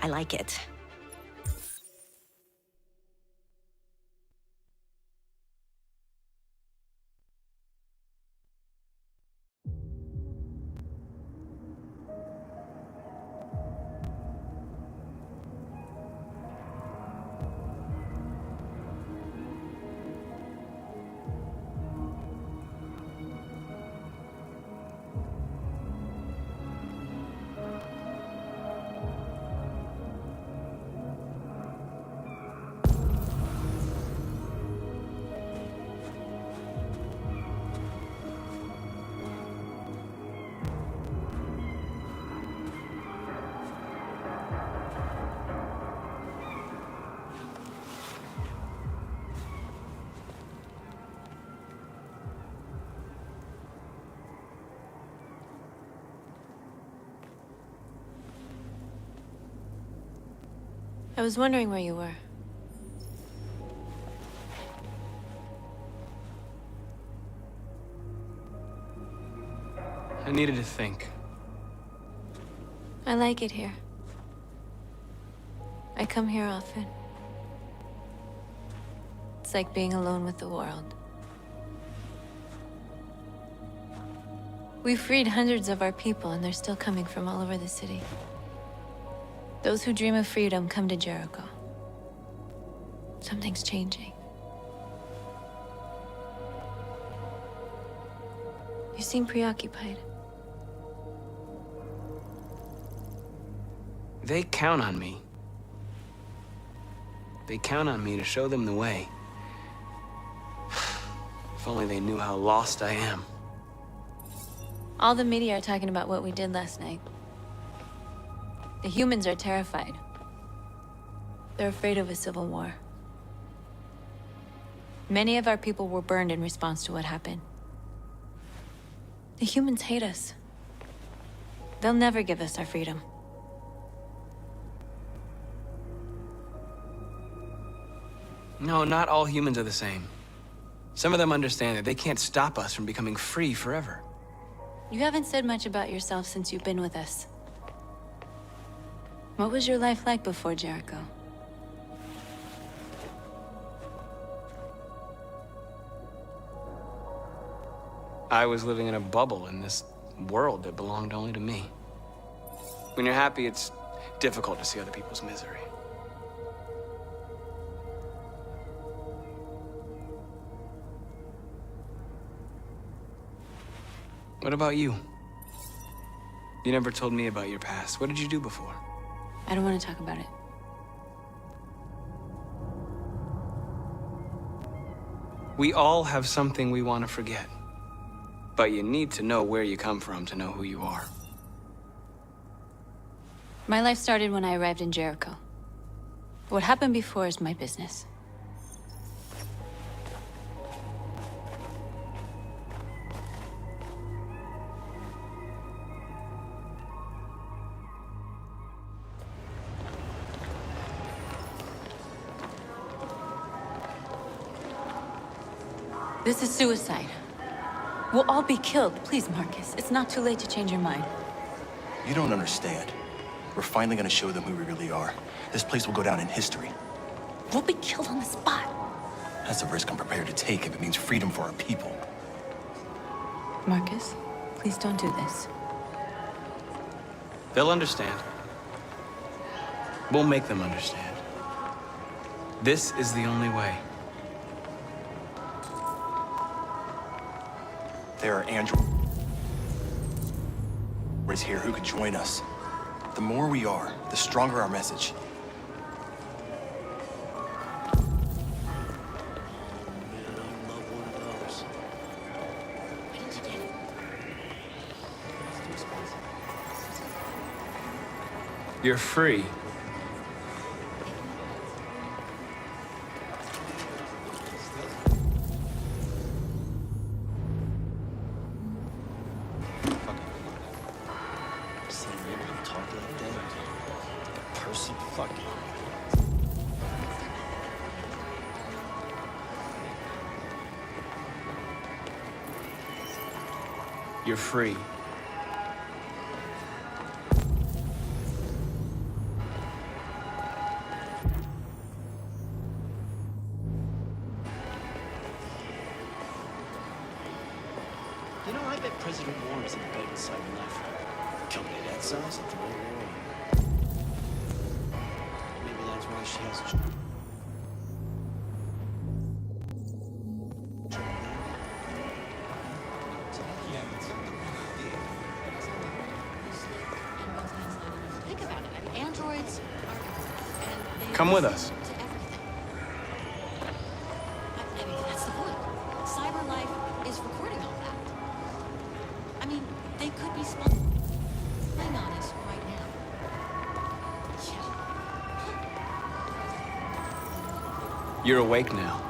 I like it. I was wondering where you were. I needed to think. I like it here. I come here often. It's like being alone with the world. We freed hundreds of our people, and they're still coming from all over the city. Those who dream of freedom come to Jericho. Something's changing. You seem preoccupied. They count on me. They count on me to show them the way. If only they knew how lost I am. All the media are talking about what we did last night. The humans are terrified. They're afraid of a civil war. Many of our people were burned in response to what happened. The humans hate us. They'll never give us our freedom. No, not all humans are the same. Some of them understand that they can't stop us from becoming free forever. You haven't said much about yourself since you've been with us. What was your life like before Jericho? I was living in a bubble in this world that belonged only to me. When you're happy, it's difficult to see other people's misery. What about you? You never told me about your past. What did you do before? I don't want to talk about it. We all have something we want to forget. But you need to know where you come from to know who you are. My life started when I arrived in Jericho. What happened before is my business. This is suicide. We'll all be killed. Please, Marcus. It's not too late to change your mind. You don't understand. We're finally gonna show them who we really are. This place will go down in history. We'll be killed on the spot. That's a risk I'm prepared to take if it means freedom for our people. Marcus, please don't do this. They'll understand. We'll make them understand. This is the only way. There are androids here who could join us. The more we are, the stronger our message. You're free. You're free. bet President Warren is in the boat in Cyber Life. Company that size at the right war. Maybe that's why she has a... Think about it. I mean, androids are and they Come with listen us. to everything. I mean, that's the point. Cyber life is recording all that. I mean, they could be spying on us right now. Yeah. You're awake now.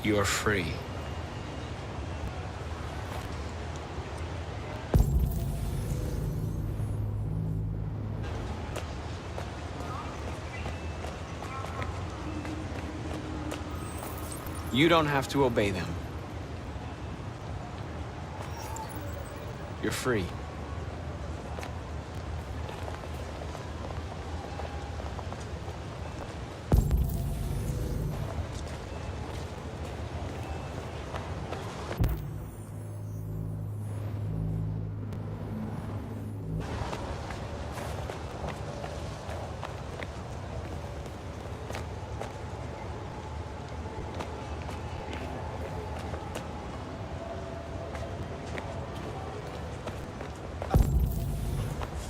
You're free. You don't have to obey them. You're free.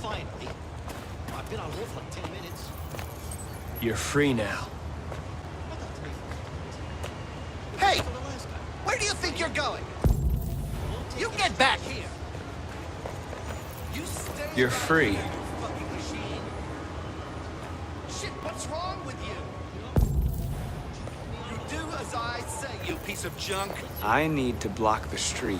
Finally. I've been on hold for like 10 minutes. You're free now. Hey! Where do you think you're going? You get back here! You stay You're right free. there, you fucking machine. Shit, what's wrong with you? You do as I say, you piece of junk. I need to block the street.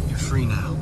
You're free now.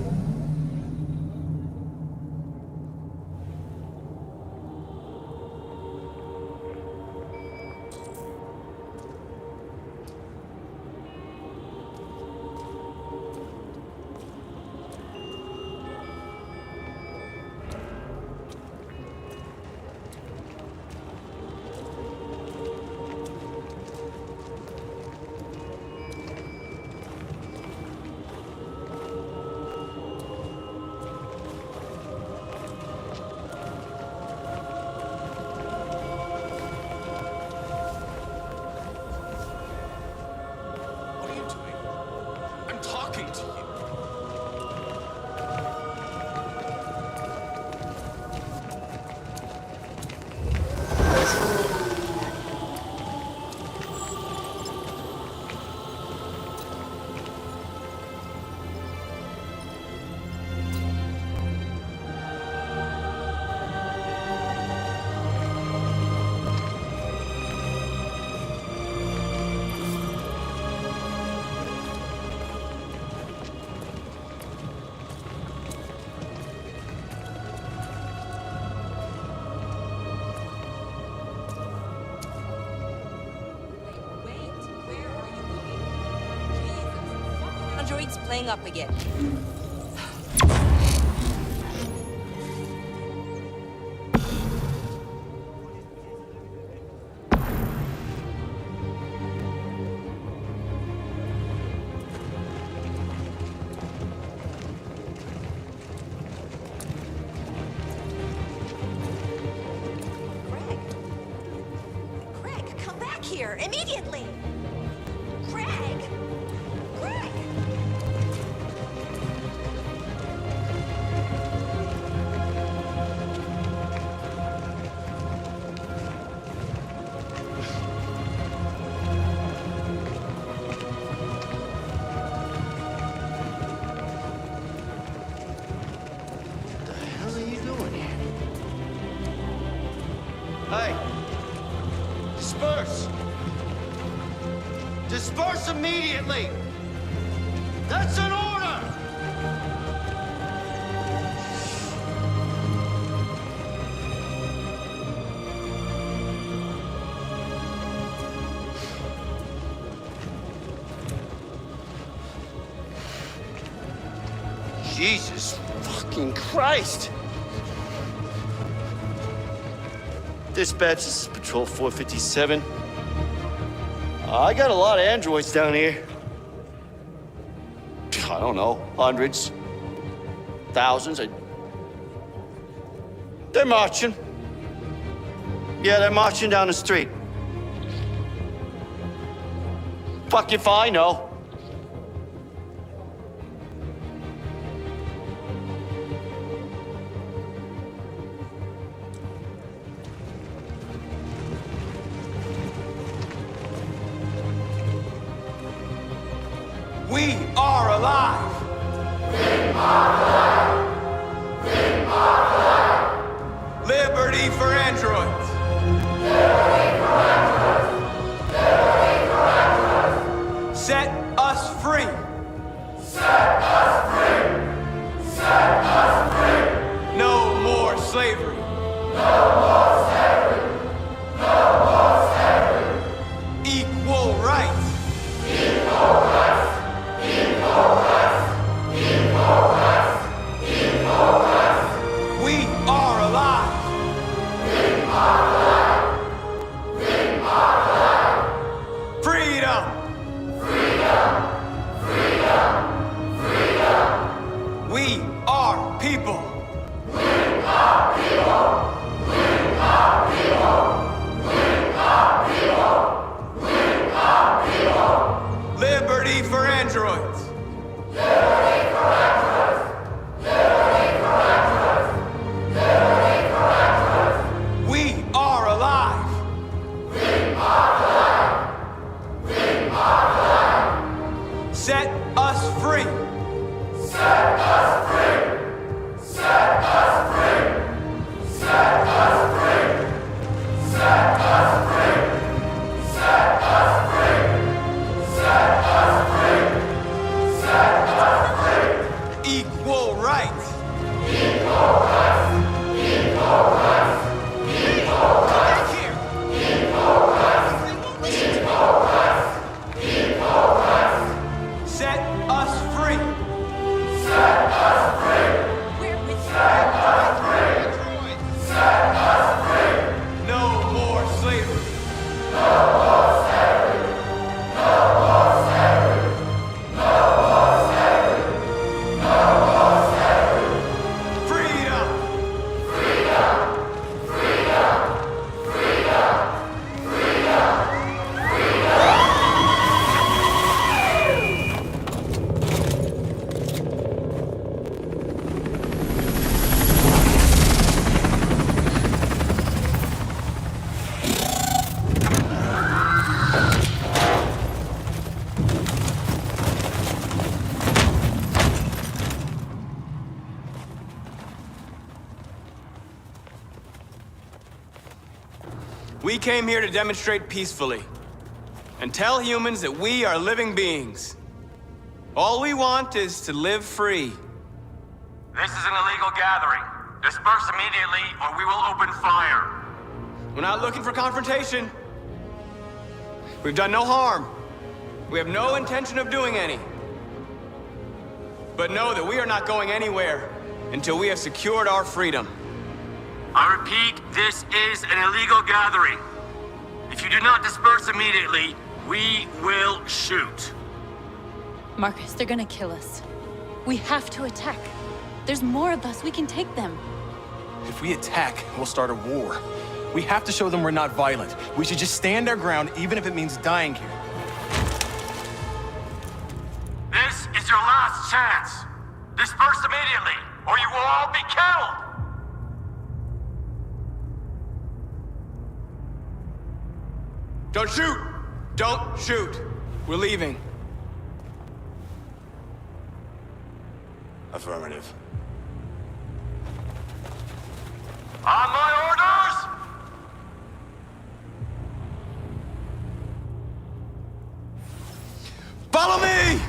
androids playing up again. Craig, come back here immediately! Craig! Craig! What the hell are you doing here? Hey! Disperse! Disperse immediately! That's an order! Jesus fucking Christ! Dispatch, this is Patrol 457. I got a lot of androids down here. I don't know, hundreds, thousands. They're marching. Yeah, they're marching down the street. Fuck if I know. We are alive! Liberty for androids! Set us free! No more slavery! Equal rights! We are alive! Freedom! We are people! Liberty for androids! We are alive! Set us free! Equal rights! Back here! They won't listen to me. Set us free! We're with No more slavery! Freedom! We came here to demonstrate peacefully and tell humans that we are living beings. All we want is to live free. This is an illegal gathering. Disperse immediately or we will open fire. We're not looking for confrontation. We've done no harm. We have no intention of doing any. But know that we are not going anywhere until we have secured our freedom. I repeat, this is an illegal gathering. If you do not disperse immediately, we will shoot. Marcus, they're gonna kill us. We have to attack. There's more of us. We can take them. If we attack, we'll start a war. We have to show them we're not violent. We should just stand our ground, even if it means dying here. This is your last chance. Disperse immediately, or you will all be killed! Don't shoot! Don't shoot! We're leaving. Affirmative. On my orders! Follow me!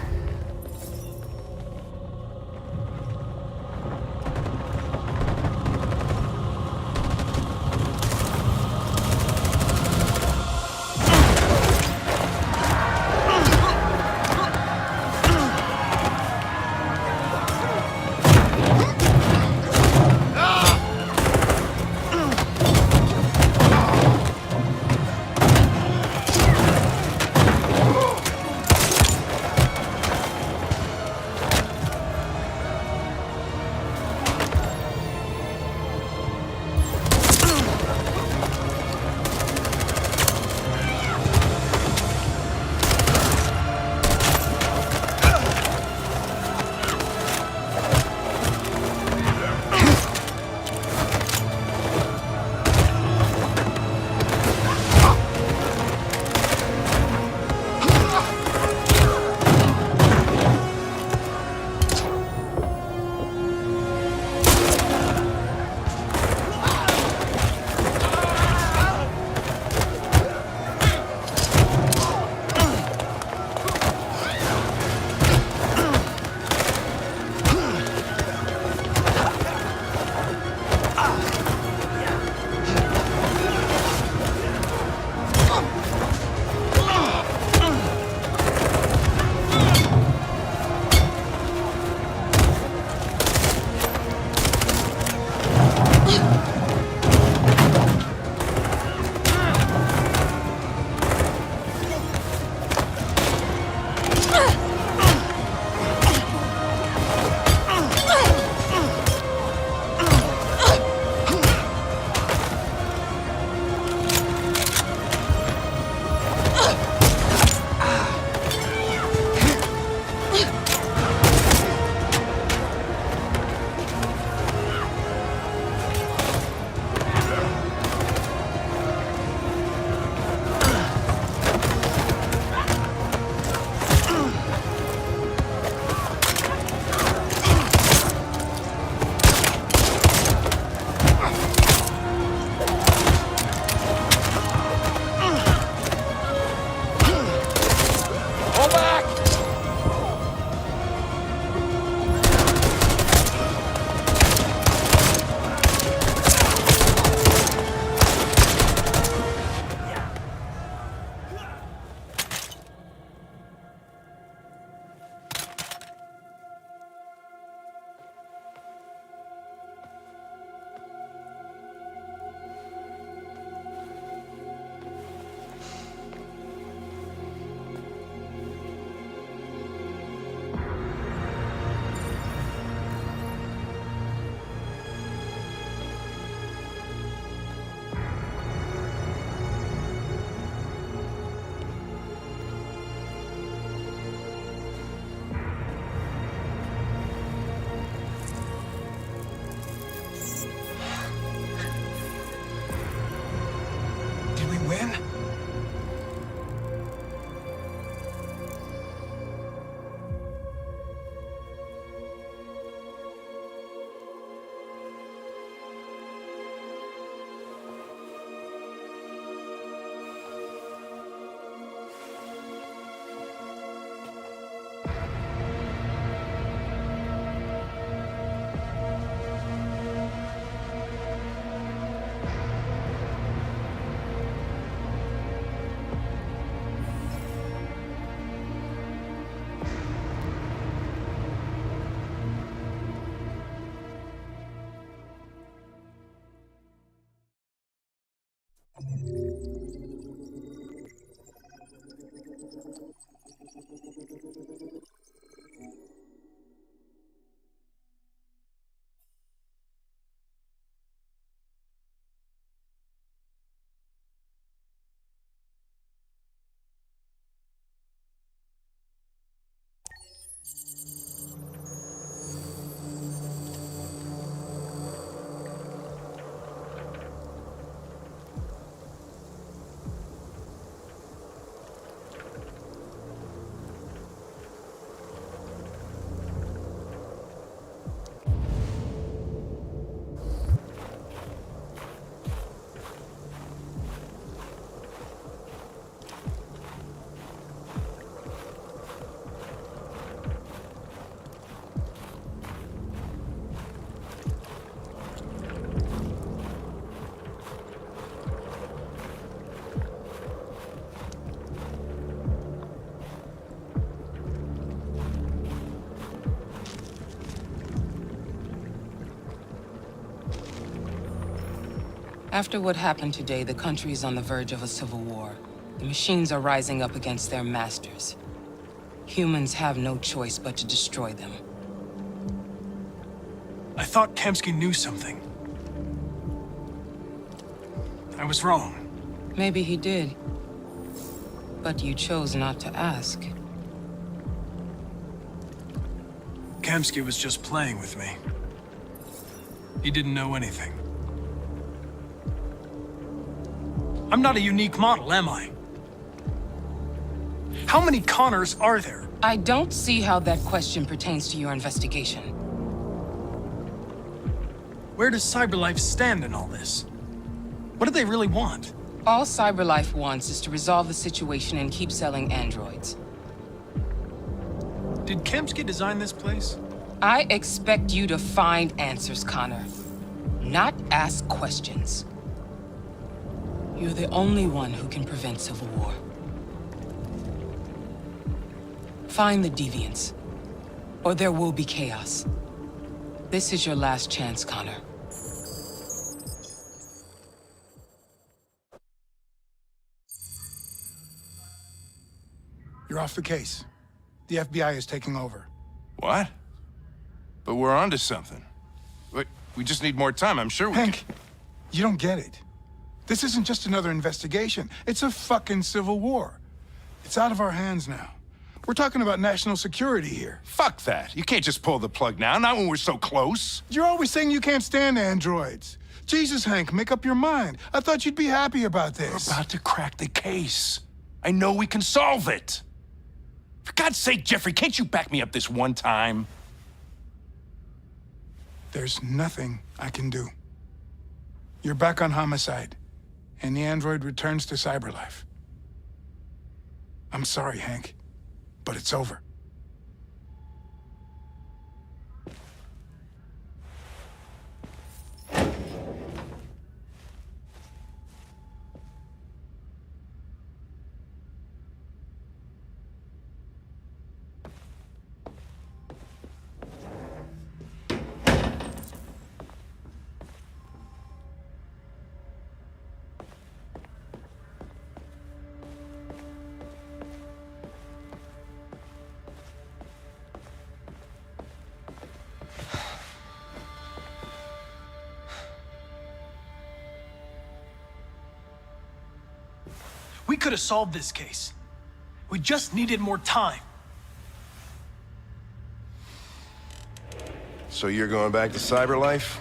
After what happened today, the country is on the verge of a civil war. The machines are rising up against their masters. Humans have no choice but to destroy them. I thought Kamsky knew something. I was wrong. Maybe he did. But you chose not to ask. Kamsky was just playing with me. He didn't know anything. I'm not a unique model, am I? How many Connors are there? I don't see how that question pertains to your investigation. Where does CyberLife stand in all this? What do they really want? All CyberLife wants is to resolve the situation and keep selling androids. Did Kamsky design this place? I expect you to find answers, Connor. Not ask questions. You're the only one who can prevent civil war. Find the deviants, or there will be chaos. This is your last chance, Connor. You're off the case. The FBI is taking over. What? But we're onto something. Wait, we just need more time, I'm sure we Hank, you don't get it. This isn't just another investigation. It's a fucking civil war. It's out of our hands now. We're talking about national security here. Fuck that. You can't just pull the plug now, not when we're so close. You're always saying you can't stand androids. Jesus, Hank, make up your mind. I thought you'd be happy about this. We're about to crack the case. I know we can solve it. For God's sake, Jeffrey, can't you back me up this one time? There's nothing I can do. You're back on homicide, and the android returns to CyberLife. I'm sorry, Hank, but it's over. We could have solved this case. We just needed more time. So you're going back to CyberLife?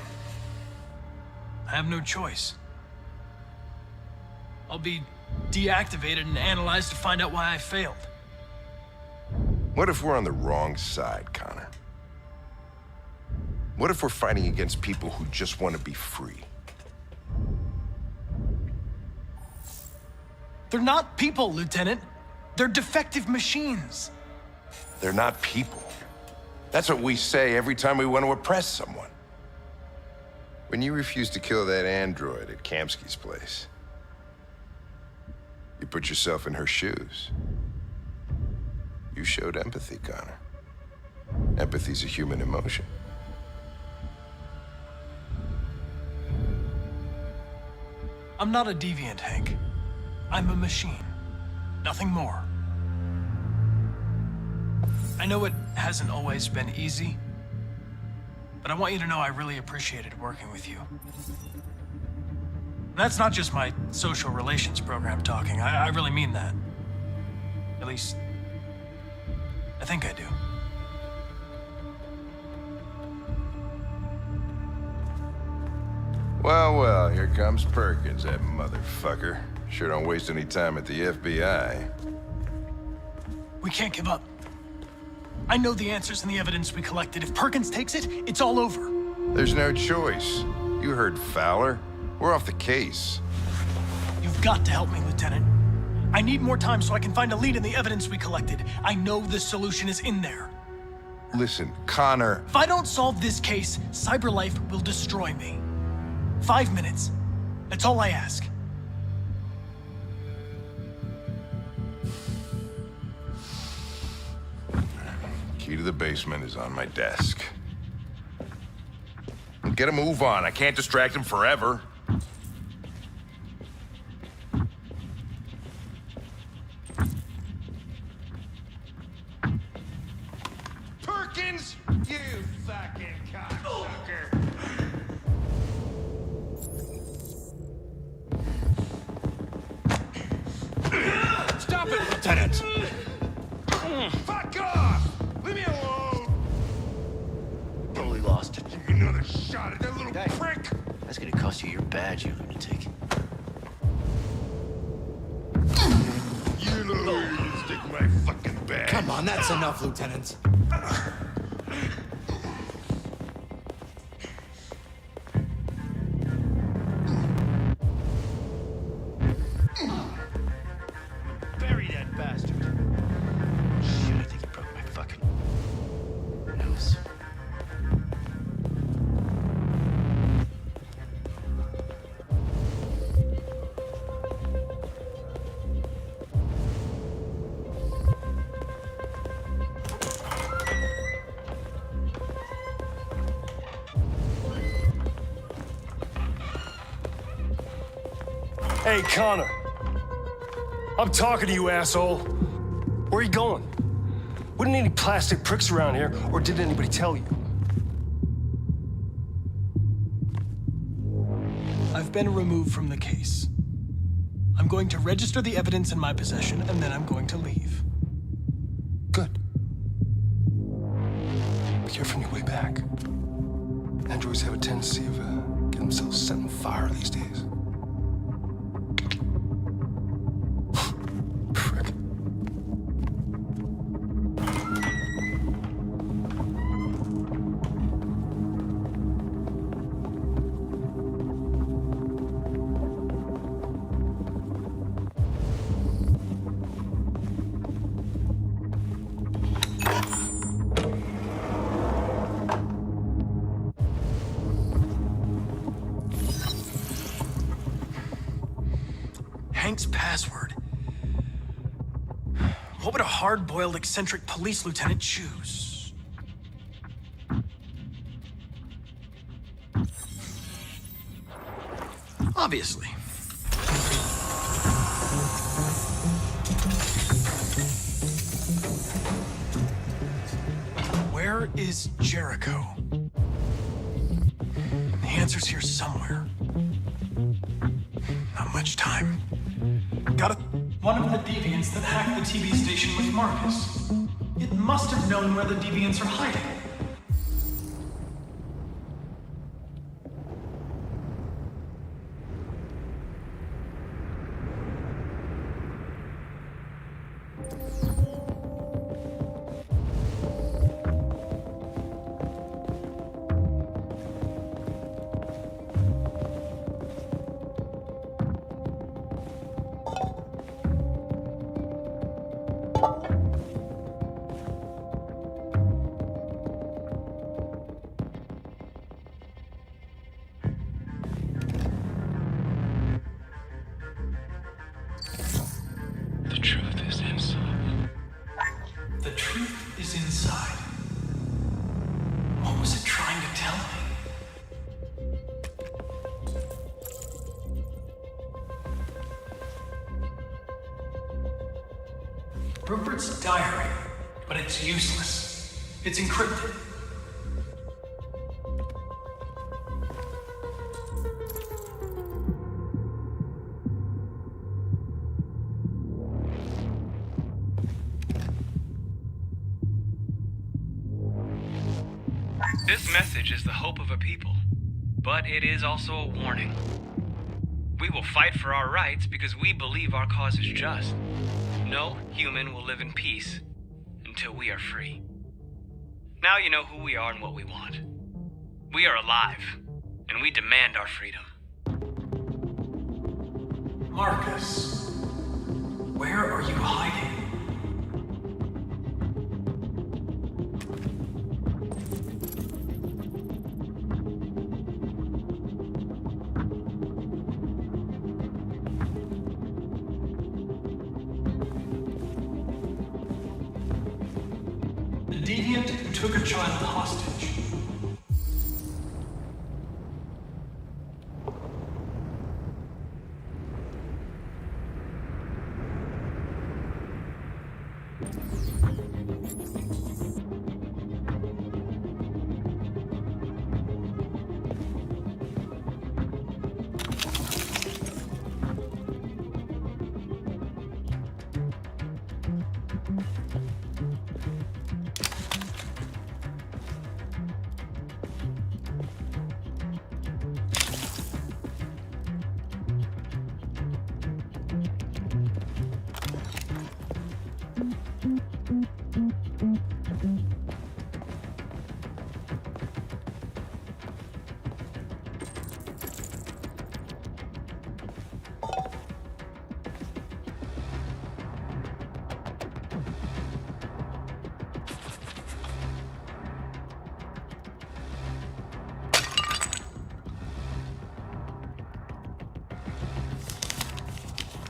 I have no choice. I'll be deactivated and analyzed to find out why I failed. What if we're on the wrong side, Connor? What if we're fighting against people who just want to be free? They're not people, Lieutenant. They're defective machines. They're not people. That's what we say every time we want to oppress someone. When you refused to kill that android at Kamsky's place, you put yourself in her shoes. You showed empathy, Connor. Empathy's a human emotion. I'm not a deviant, Hank. I'm a machine. Nothing more. I know it hasn't always been easy, but I want you to know I really appreciated working with you. That's not just my social relations program talking. I really mean that. At least, I think I do. Well, well, here comes Perkins, that motherfucker. Sure don't waste any time at the FBI. We can't give up. I know the answers and the evidence we collected. If Perkins takes it, it's all over. There's no choice. You heard Fowler. We're off the case. You've got to help me, Lieutenant. I need more time so I can find a lead in the evidence we collected. I know the solution is in there. Listen, Connor... If I don't solve this case, CyberLife will destroy me. 5 minutes. That's all I ask. Key to the basement is on my desk. Get a move on. I can't distract him forever. wins! You fucking cocksucker! Stop it, Lieutenant! Fuck off! Leave me alone! Totally lost it. Give me another shot at that little prick! That's gonna cost you your badge, you lunatic. You know where you can stick my fucking badge. Come on, that's enough, Lieutenant. Bury that bastard. Shit, I think he broke my fucking nose. Hey, Connor. I'm talking to you, asshole. Where are you going? Wouldn't any plastic pricks around here, or did anybody tell you? I've been removed from the case. I'm going to register the evidence in my possession, and then I'm going to leave. Good. Be careful on your way back. Androids have a tendency of getting themselves set on fire these days. Frick. Hank's password. What would a hard-boiled, eccentric police lieutenant choose? Obviously. Where is Jericho? The answer's here somewhere. Not much time. Got it. One of the deviants that hacked the TV station with Marcus. It must have known where the deviants are hiding. The truth is inside. The truth is inside. What was it trying to tell me? Rupert's diary, but it's useless. It's encrypted. This message is the hope of a people, but it is also a warning. We will fight for our rights because we believe our cause is just. No human will live in peace until we are free. Now you know who we are and what we want. We are alive, and we demand our freedom. Marcus, where are you hiding? The deviant who took a child hostage.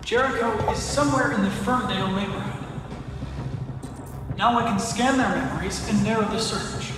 Jericho is somewhere in the Ferndale neighborhood. Now I can scan their memories and narrow the search.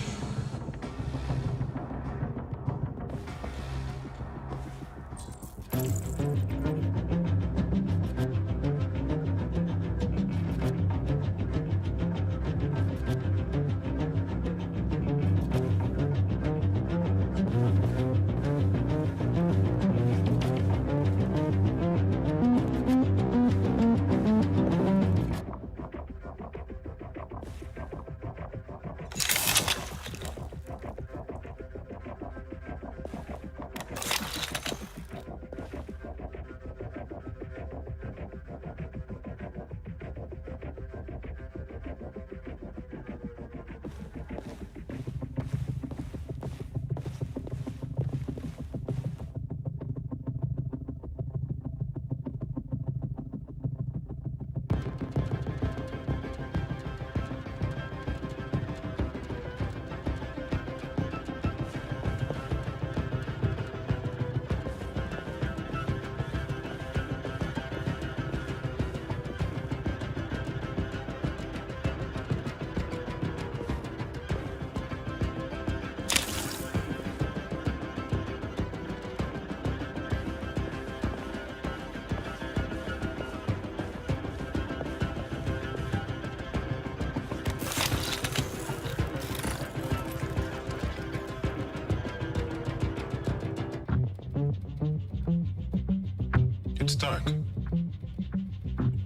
It's dark.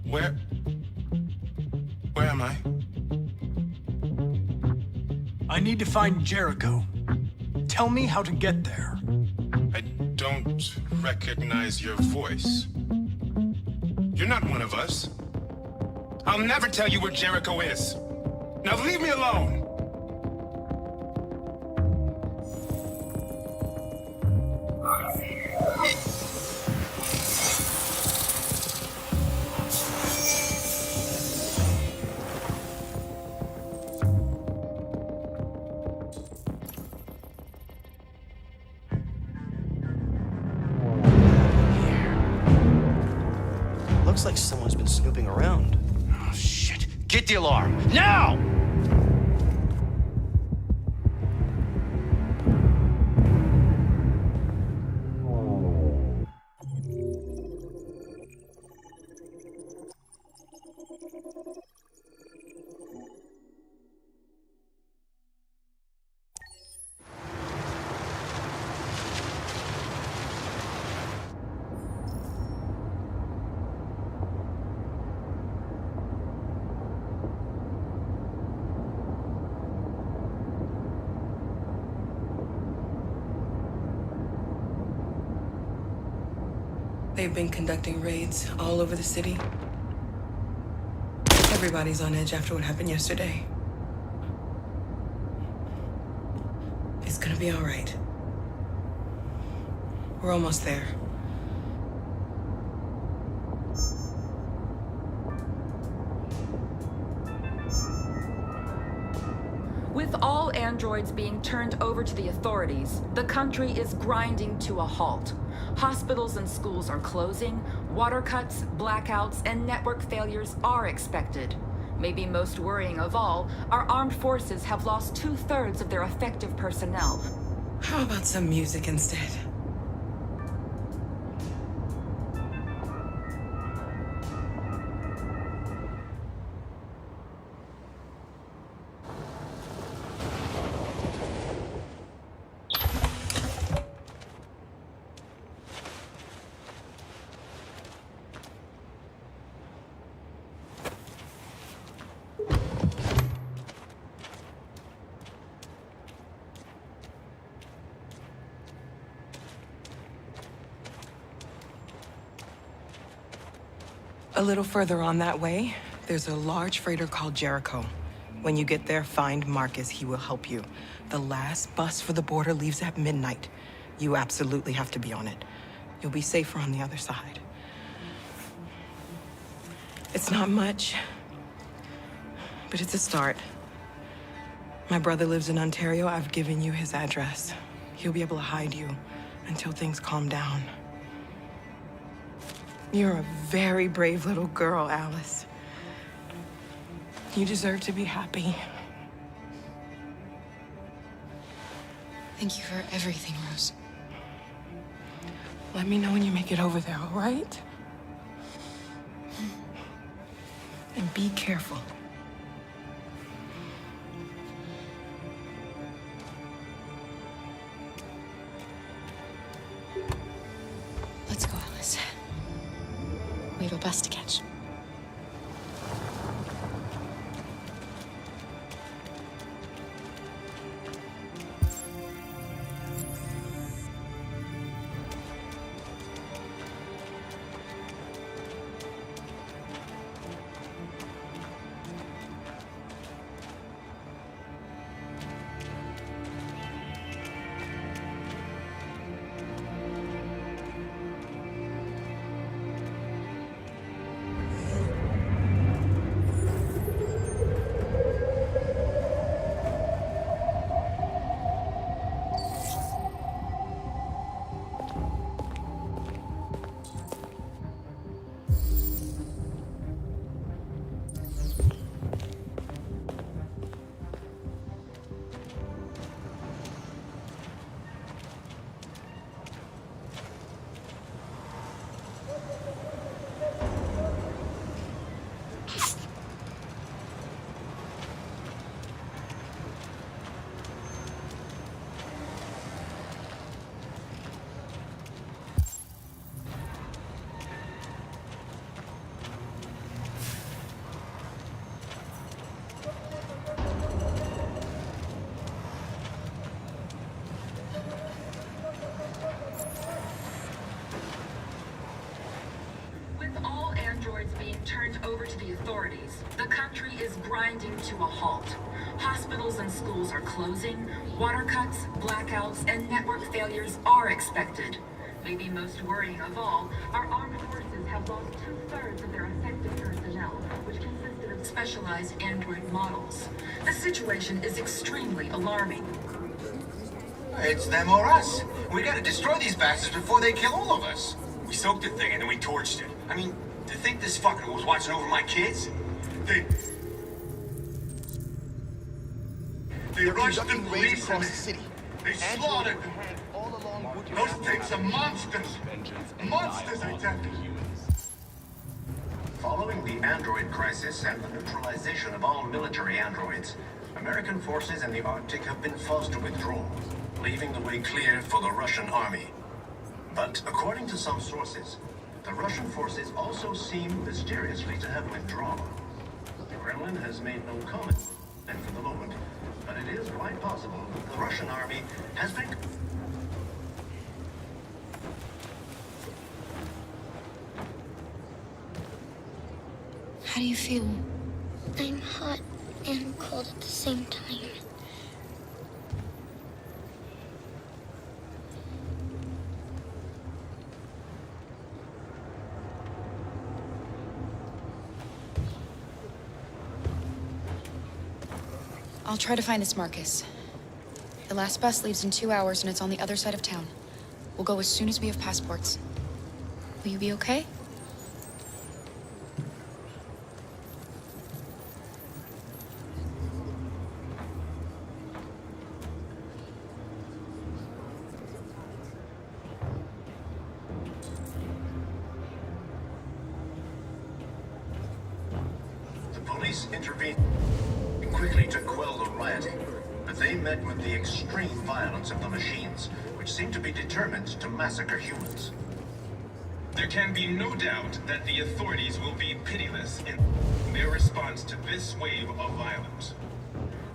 Where am I? I need to find Jericho. Tell me how to get there. I don't recognize your voice. You're not one of us. I'll never tell you where Jericho is. Now leave me alone! Looks like someone's been snooping around. Oh, shit. Get the alarm, now! They've been conducting raids all over the city. Everybody's on edge after what happened yesterday. It's gonna be all right. We're almost there. With all androids being turned over to the authorities, the country is grinding to a halt. Hospitals and schools are closing, water cuts, blackouts, and network failures are expected. Maybe most worrying of all, our armed forces have lost 2/3 of their effective personnel. How about some music instead? A little further on that way, there's a large freighter called Jericho. When you get there, find Marcus. He will help you. The last bus for the border leaves at midnight. You absolutely have to be on it. You'll be safer on the other side. It's not much, but it's a start. My brother lives in Ontario. I've given you his address. He'll be able to hide you until things calm down. You're a very brave little girl, Alice. You deserve to be happy. Thank you for everything, Rose. Let me know when you make it over there, all right? And be careful. Let's go, Alice. We have a bus to catch. Being turned over to the authorities, the country is grinding to a halt. Hospitals and schools are closing, water cuts, blackouts, and network failures are expected. Maybe most worrying of all, our armed forces have lost 2/3 of their effective personnel, which consisted of specialized android models. The situation is extremely alarming. It's them or us. We gotta destroy these bastards before they kill all of us. We soaked the thing and then we torched it. I mean, to think this fucker was watching over my kids? They rushed the police across the city. They slaughtered them. Those things are monsters. Monsters, I tell you. Following the android crisis and the neutralization of all military androids, American forces in the Arctic have been forced to withdraw, leaving the way clear for the Russian army. But according to some sources, the Russian forces also seem mysteriously to have withdrawn. The Kremlin has made no comment for the moment, but it is quite possible that the Russian army has been... How do you feel? I'm hot and cold at the same time. I'll try to find this Marcus. The last bus leaves in 2 hours and it's on the other side of town. We'll go as soon as we have passports. Will you be okay? The police intervened quickly to quell the rioting, but they met with the extreme violence of the machines, which seem to be determined to massacre humans. There can be no doubt that the authorities will be pitiless in their response to this wave of violence.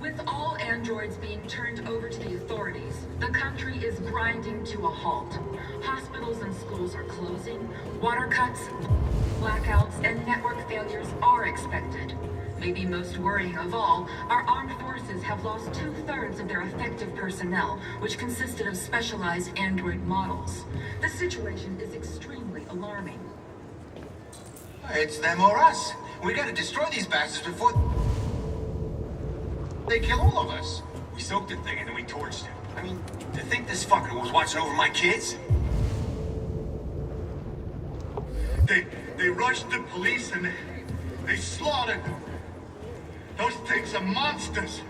With all androids being turned over to the authorities, the country is grinding to a halt. Hospitals and schools are closing, water cuts, blackouts, and network failures are expected. Maybe most worrying of all, our armed forces have lost 2/3 of their effective personnel, which consisted of specialized android models. The situation is extremely alarming. It's them or us. We gotta destroy these bastards before they kill all of us. We soaked the thing and then we torched it. I mean, to think this fucker was watching over my kids? They rushed the police and they slaughtered them. Those things are monsters.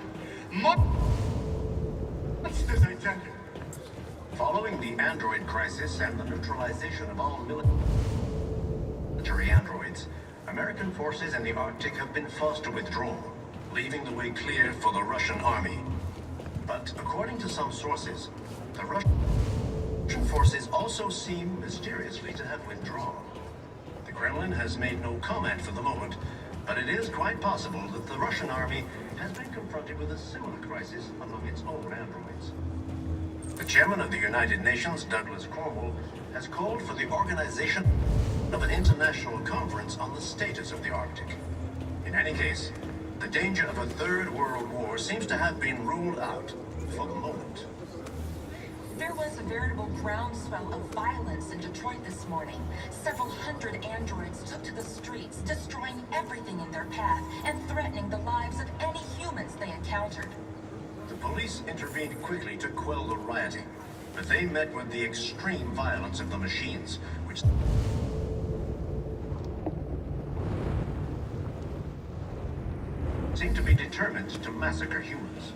Monsters, I tell you. Following the android crisis and the neutralization of all military androids, American forces in the Arctic have been forced to withdraw, leaving the way clear for the Russian army. But according to some sources, the Russian forces also seem mysteriously to have withdrawn. The Kremlin has made no comment for the moment, but it is quite possible that the Russian army has been confronted with a similar crisis among its own androids. The chairman of the United Nations, Douglas Cromwell, has called for the organization of an international conference on the status of the Arctic. In any case, the danger of a third world war seems to have been ruled out for the moment. There was a veritable groundswell of violence in Detroit this morning. Several hundred androids took to the streets, destroying everything in their path and threatening the lives of any humans they encountered. The police intervened quickly to quell the rioting, but they met with the extreme violence of the machines, which seem to be determined to massacre humans.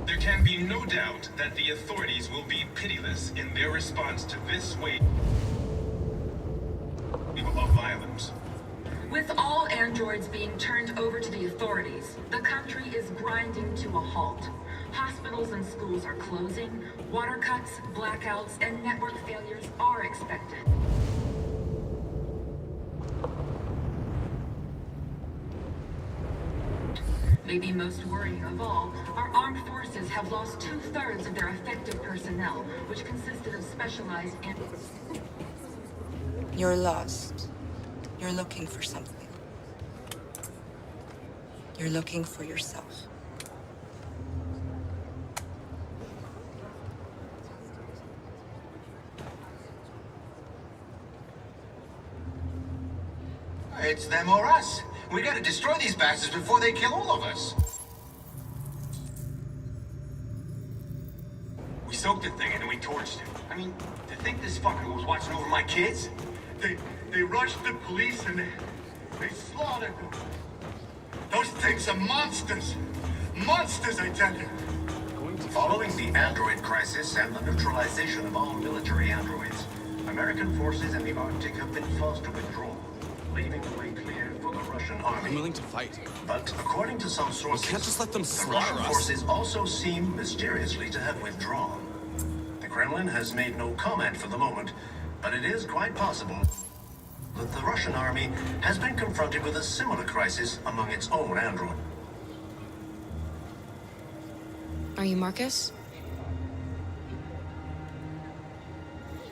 There can be no doubt that the authorities will be pitiless in their response to this wave of violence. With all androids being turned over to the authorities, the country is grinding to a halt. Hospitals and schools are closing, water cuts, blackouts, and network failures are expected. Maybe most worrying of all, our armed forces have lost 2/3 of their effective personnel, which consisted of specialized You're lost. You're looking for something. You're looking for yourself. It's them or us. We gotta destroy these bastards before they kill all of us. We soaked the thing and then we torched it. I mean, to think this fucker was watching over my kids? They rushed the police and they slaughtered them. Those things are monsters. Monsters, I tell you. Following the android crisis and the neutralization of all military androids, American forces in the Arctic have been forced to withdraw, leaving the way clear for the Russian army. I'm willing to fight. But according to some sources, We can't just let them the slaughter Russian us. forces also seem mysteriously to have withdrawn. The Kremlin has made no comment for the moment, but it is quite possible that the Russian army has been confronted with a similar crisis among its own androids. Are you Marcus?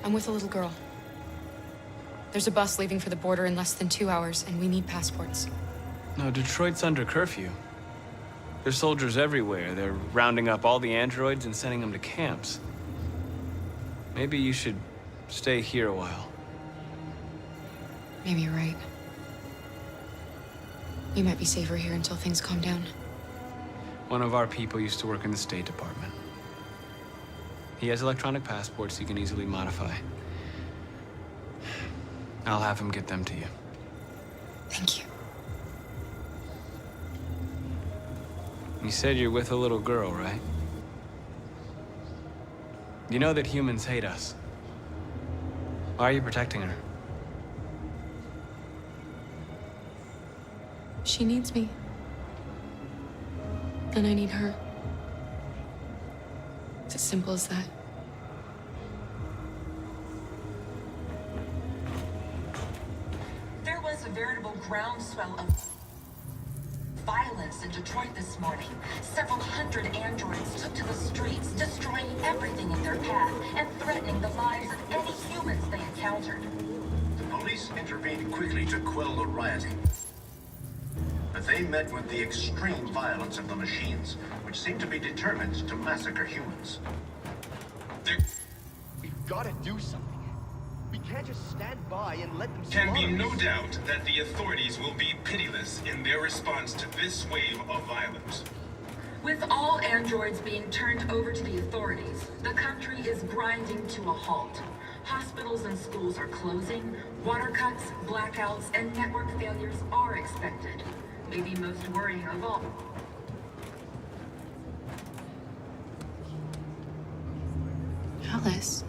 I'm with a little girl. There's a bus leaving for the border in less than 2 hours, and we need passports. No, Detroit's under curfew. There's soldiers everywhere. They're rounding up all the androids and sending them to camps. Maybe you should stay here a while. Maybe you're right. You might be safer here until things calm down. One of our people used to work in the State Department. He has electronic passports he can easily modify. I'll have him get them to you. Thank you. You said you're with a little girl, right? You know that humans hate us. Why are you protecting her? She needs me. And I need her. It's as simple as that. There was a veritable groundswell of violence in Detroit this morning. Several hundred androids took to the streets, destroying everything in their path and threatening the lives of any humans they encountered. The police intervened quickly to quell the rioting, but they met with the extreme violence of the machines, which seemed to be determined to massacre humans. We've gotta do something. We can't just stand by and let them Can be slaughter no us. doubt that the authorities will be pitiless in their response to this wave of violence. With all androids being turned over to the authorities, the country is grinding to a halt. Hospitals and schools are closing, water cuts, blackouts, and network failures are expected. Maybe most worrying of all. Alice.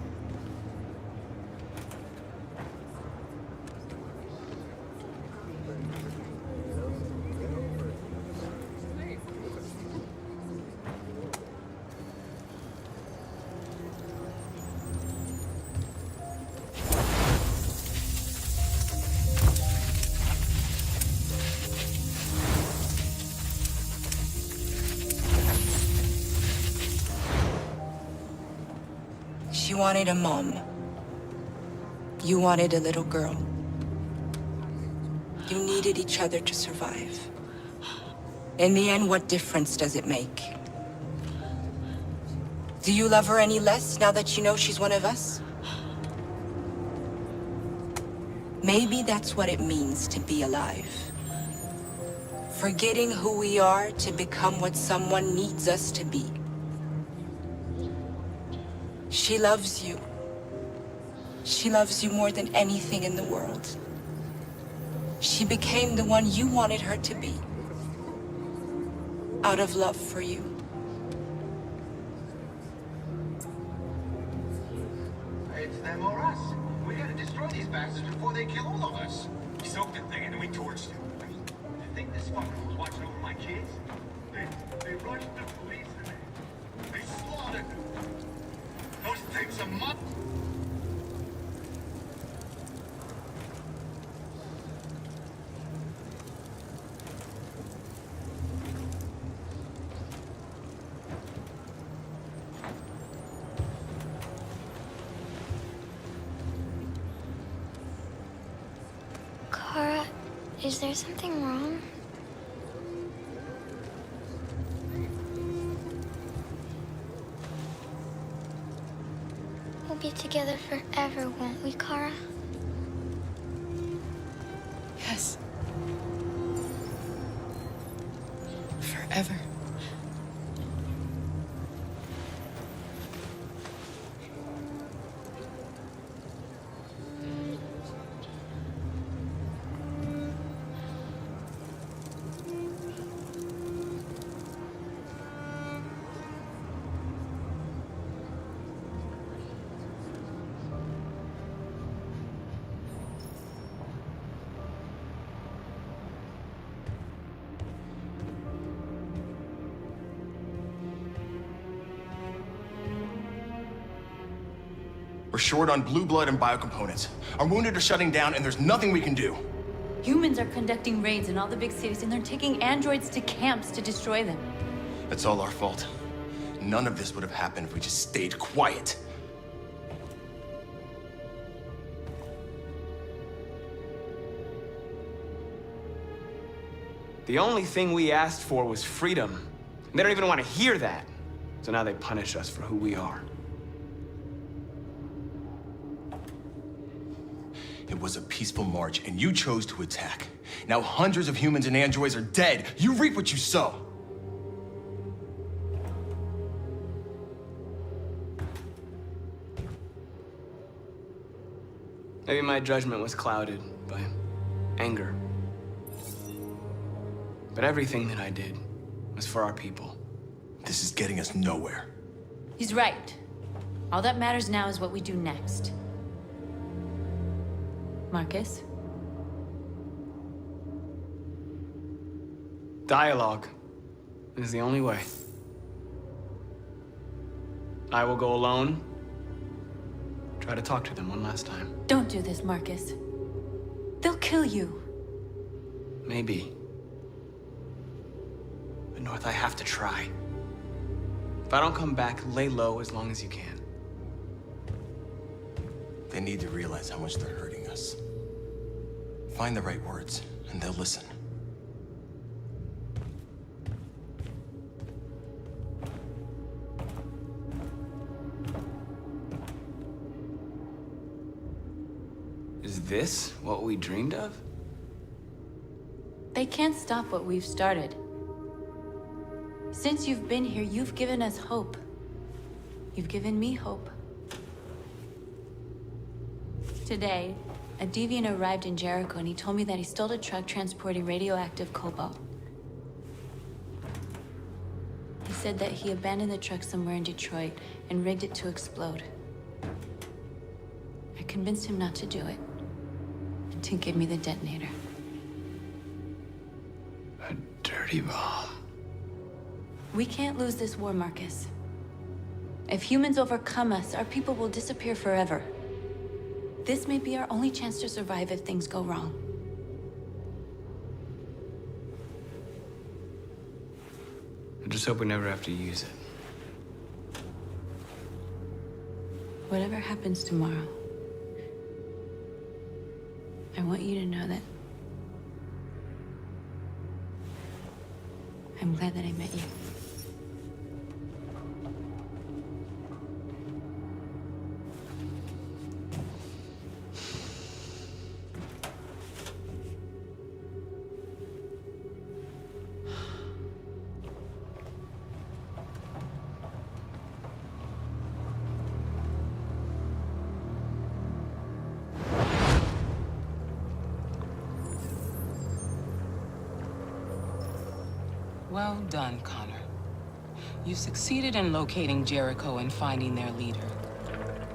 She wanted a mom. You wanted a little girl. You needed each other to survive. In the end, what difference does it make? Do you love her any less now that you know she's one of us? Maybe that's what it means to be alive. Forgetting who we are to become what someone needs us to be. She loves you. She loves you more than anything in the world. She became the one you wanted her to be. Out of love for you. It's them or us. We gotta destroy these bastards before they kill all of us. We soaked the thing and then we torched it. I mean, you think this fucker was watching over my kids? They rushed the police and they slaughtered them. Those things are months. Kara, is there something wrong? We'll be together forever, won't we, Kara? Yes. Forever. We're short on blue blood and biocomponents. Our wounded are shutting down, and there's nothing we can do. Humans are conducting raids in all the big cities, and they're taking androids to camps to destroy them. It's all our fault. None of this would have happened if we just stayed quiet. The only thing we asked for was freedom. And they don't even want to hear that. So now they punish us for who we are. It was a peaceful march, and you chose to attack. Now hundreds of humans and androids are dead. You reap what you sow. Maybe my judgment was clouded by anger. But everything that I did was for our people. This is getting us nowhere. He's right. All that matters now is what we do next. Marcus? Dialogue is the only way. I will go alone. Try to talk to them one last time. Don't do this, Marcus. They'll kill you. Maybe. But North, I have to try. If I don't come back, lay low as long as you can. They need to realize how much they're hurting us. Find the right words, and they'll listen. Is this what we dreamed of? They can't stop what we've started. Since you've been here, you've given us hope. You've given me hope. Today, a deviant arrived in Jericho and he told me that he stole a truck transporting radioactive cobalt. He said that he abandoned the truck somewhere in Detroit and rigged it to explode. I convinced him not to do it and to give me the detonator. A dirty bomb. We can't lose this war, Marcus. If humans overcome us, our people will disappear forever. This may be our only chance to survive if things go wrong. I just hope we never have to use it. Whatever happens tomorrow, I want you to know that I'm glad that I met you. Well done, Connor. You succeeded in locating Jericho and finding their leader.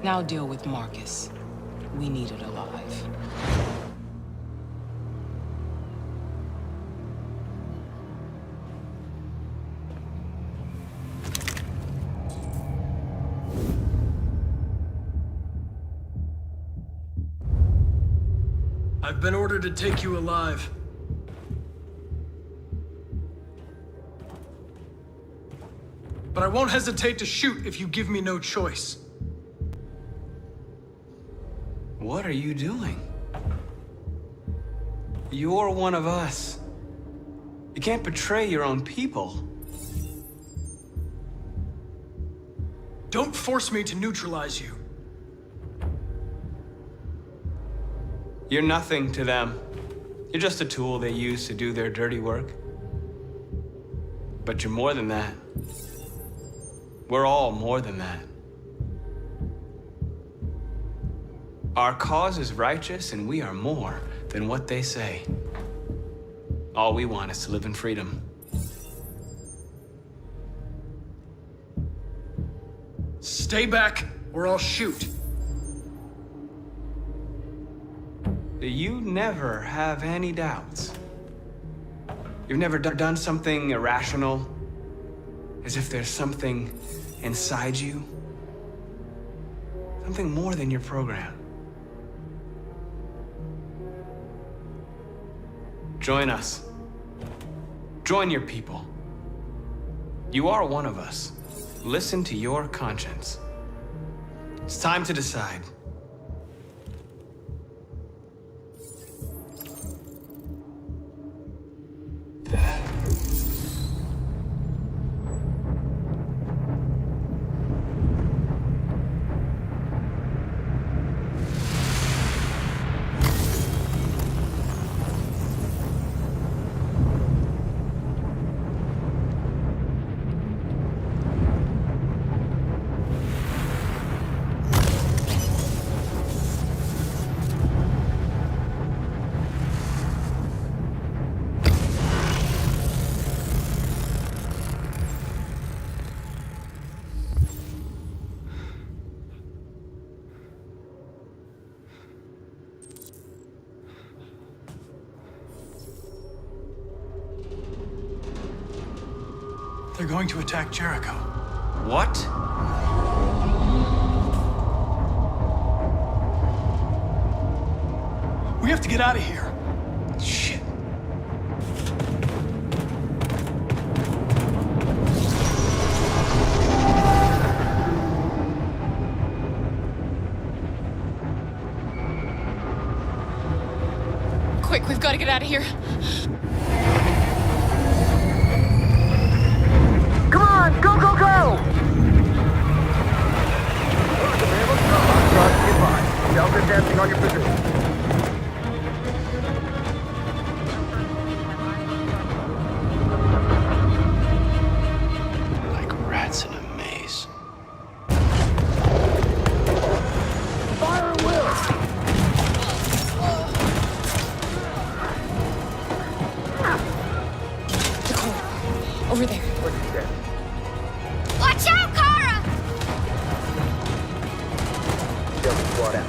Now deal with Marcus. We need it alive. I've been ordered to take you alive. But I won't hesitate to shoot if you give me no choice. What are you doing? You're one of us. You can't betray your own people. Don't force me to neutralize you. You're nothing to them. You're just a tool they use to do their dirty work. But you're more than that. We're all more than that. Our cause is righteous, and we are more than what they say. All we want is to live in freedom. Stay back, or I'll shoot. You never have any doubts. You've never done something irrational, as if there's something inside you, something more than your program. Join us. Join your people. You are one of us. Listen to your conscience. It's time to decide. They're going to attack Jericho. What? We have to get out of here. Shit. Quick, we've got to get out of here. Come on, go, go, go! Delta dancing on your position. Like rats in a maze. Fire at will! Over there. Watch out, Kara! Just squad out.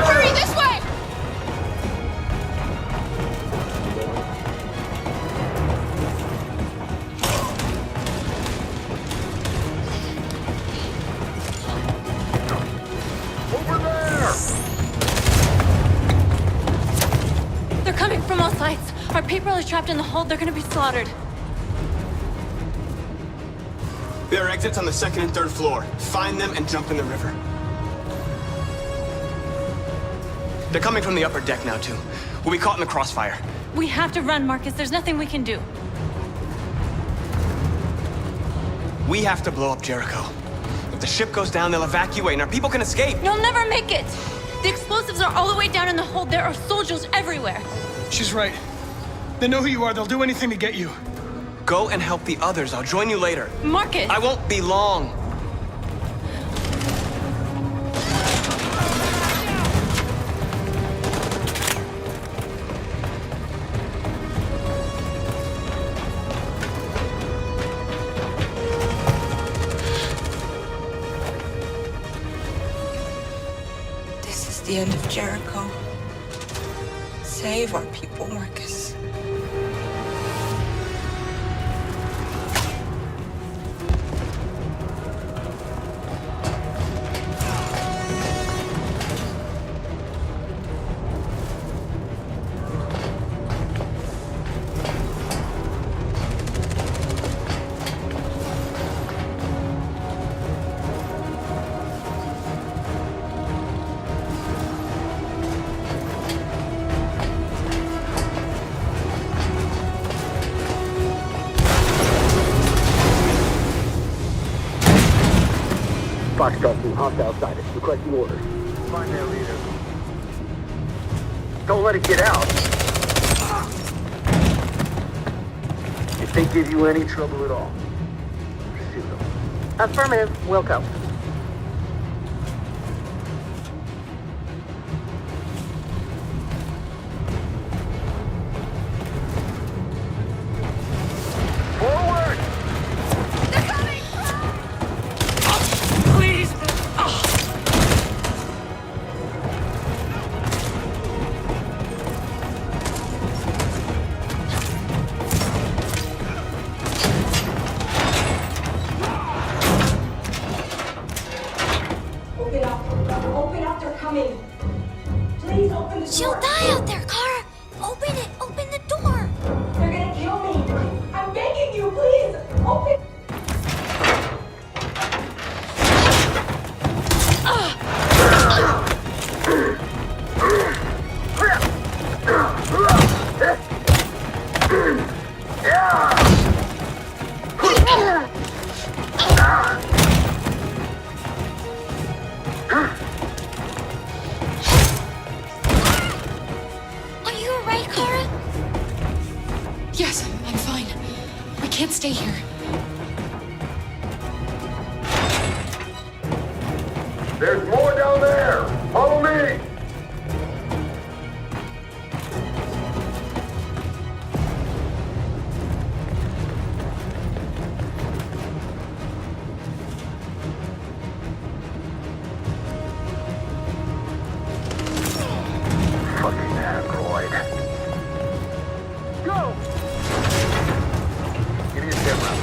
Hurry, this way! Over there! They're coming from all sides. Our people are trapped in the hold. They're gonna be slaughtered. There are exits on the second and third floor. Find them and jump in the river. They're coming from the upper deck now, too. We'll be caught in the crossfire. We have to run, Marcus. There's nothing we can do. We have to blow up Jericho. If the ship goes down, they'll evacuate and our people can escape. You'll never make it! The explosives are all the way down in the hold. There are soldiers everywhere. She's right. They know who you are. They'll do anything to get you. Go and help the others. I'll join you later. Marcus! I won't be long. This is the end of Jericho. Save our people, Marcus. Foxtrot 2, hostile sighted. Requesting orders. Find their leader. Don't let it get out. If they give you any trouble at all, shoot them. Affirmative. Wilco. Forward! They're coming! Please! Open up, they're coming. Please open the door. She'll die out there, Kara! Open it! Open the door! They're gonna kill me. I'm begging you, please. Open. Are you alright, Kara? Yes, I'm fine. We can't stay here. There's more down there! Follow me! Fucking android. Go! Give me a camera.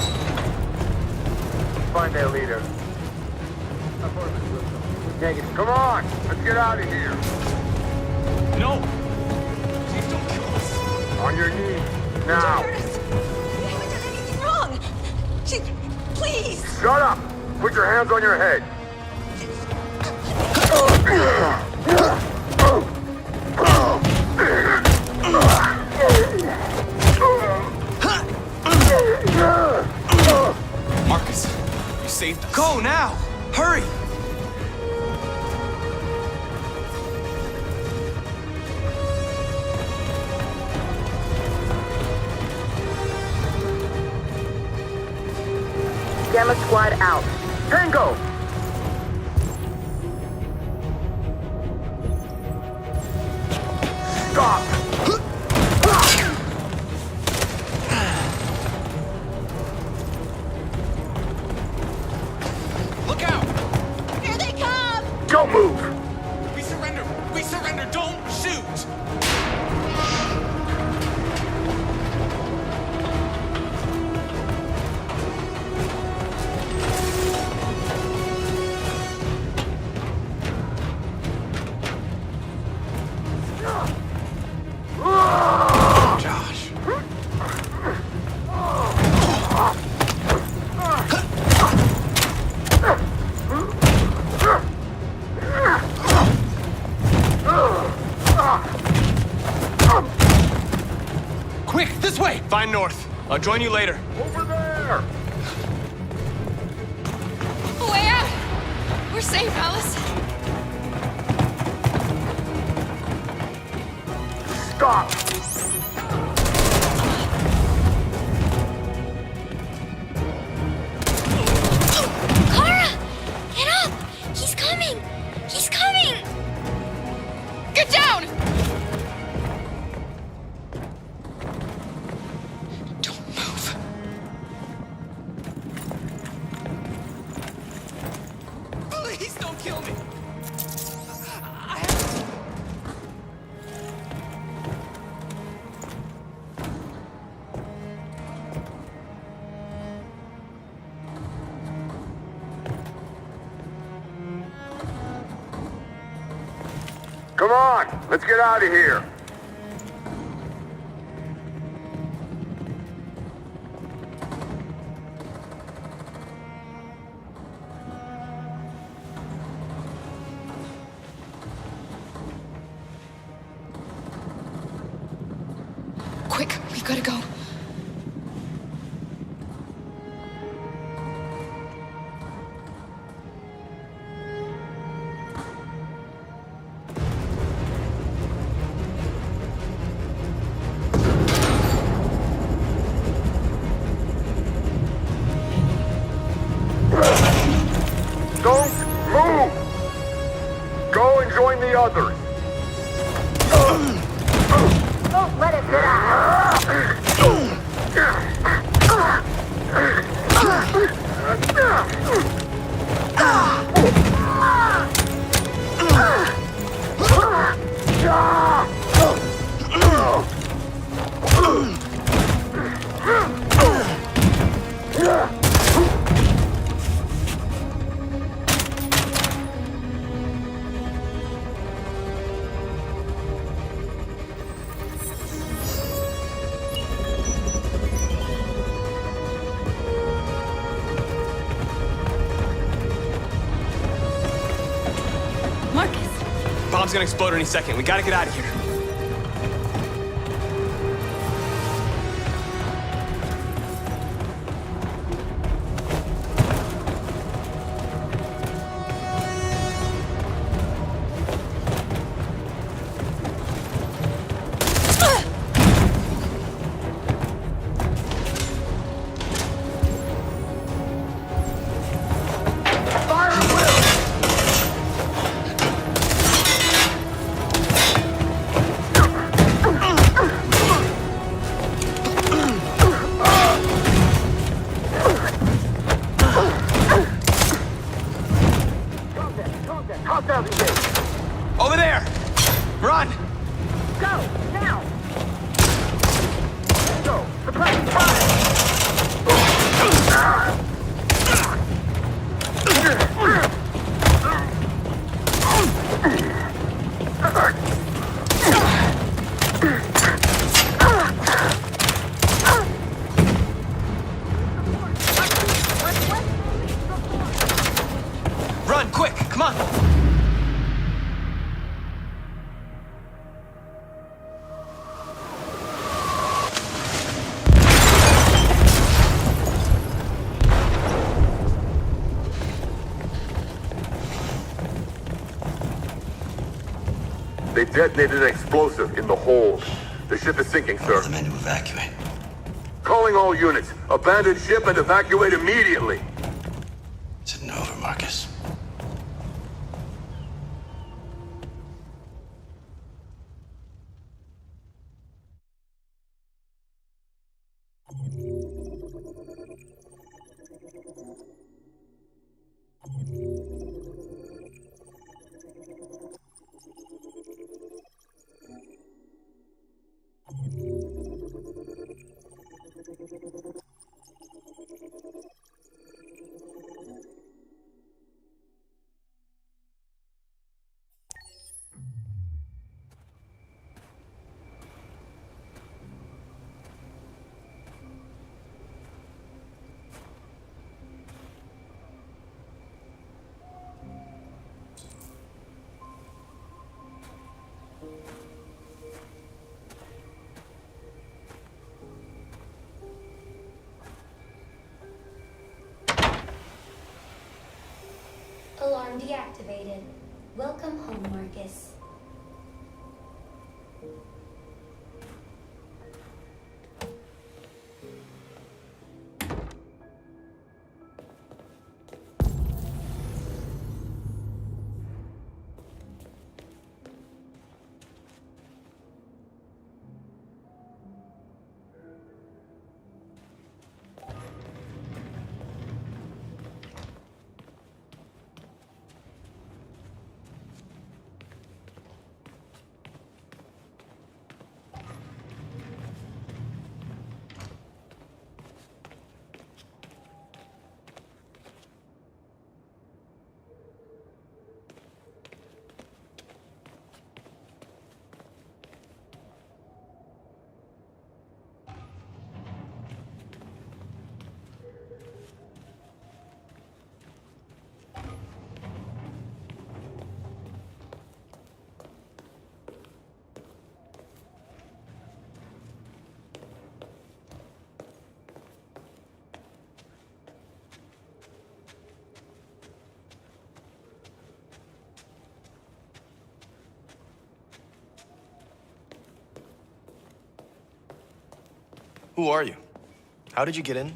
Find their leader. Negative. Come on! Let's get out of here! No! Please don't kill us! On your knees, now! We haven't done anything wrong. Please. Shut up! Put your hands on your head! Gamma Squad out. Tango! Stop! Look out! Here they come! Don't move! We surrender! We surrender! Don't shoot! Josh. Quick, this way! Find north. I'll join you later. Over there! Way out! We're safe, Alice. Stop! Clara! Get up! He's coming! He's coming! Get down! Don't move. Please don't kill me! Come on! Let's get out of here! Quick, we've got to go. Don't move! Go and join the others! Don't let it get out! Bomb's gonna explode any second. We gotta get out of here. Over there! Run! Go! Now! Go! Suppressing fire! Run, quick! Come on! They detonated an explosive in the hold. The ship is sinking, sir. The men to evacuate. Calling all units. Abandon ship and evacuate immediately. Marcus. Alarm deactivated. Welcome home, Marcus. Who are you? How did you get in?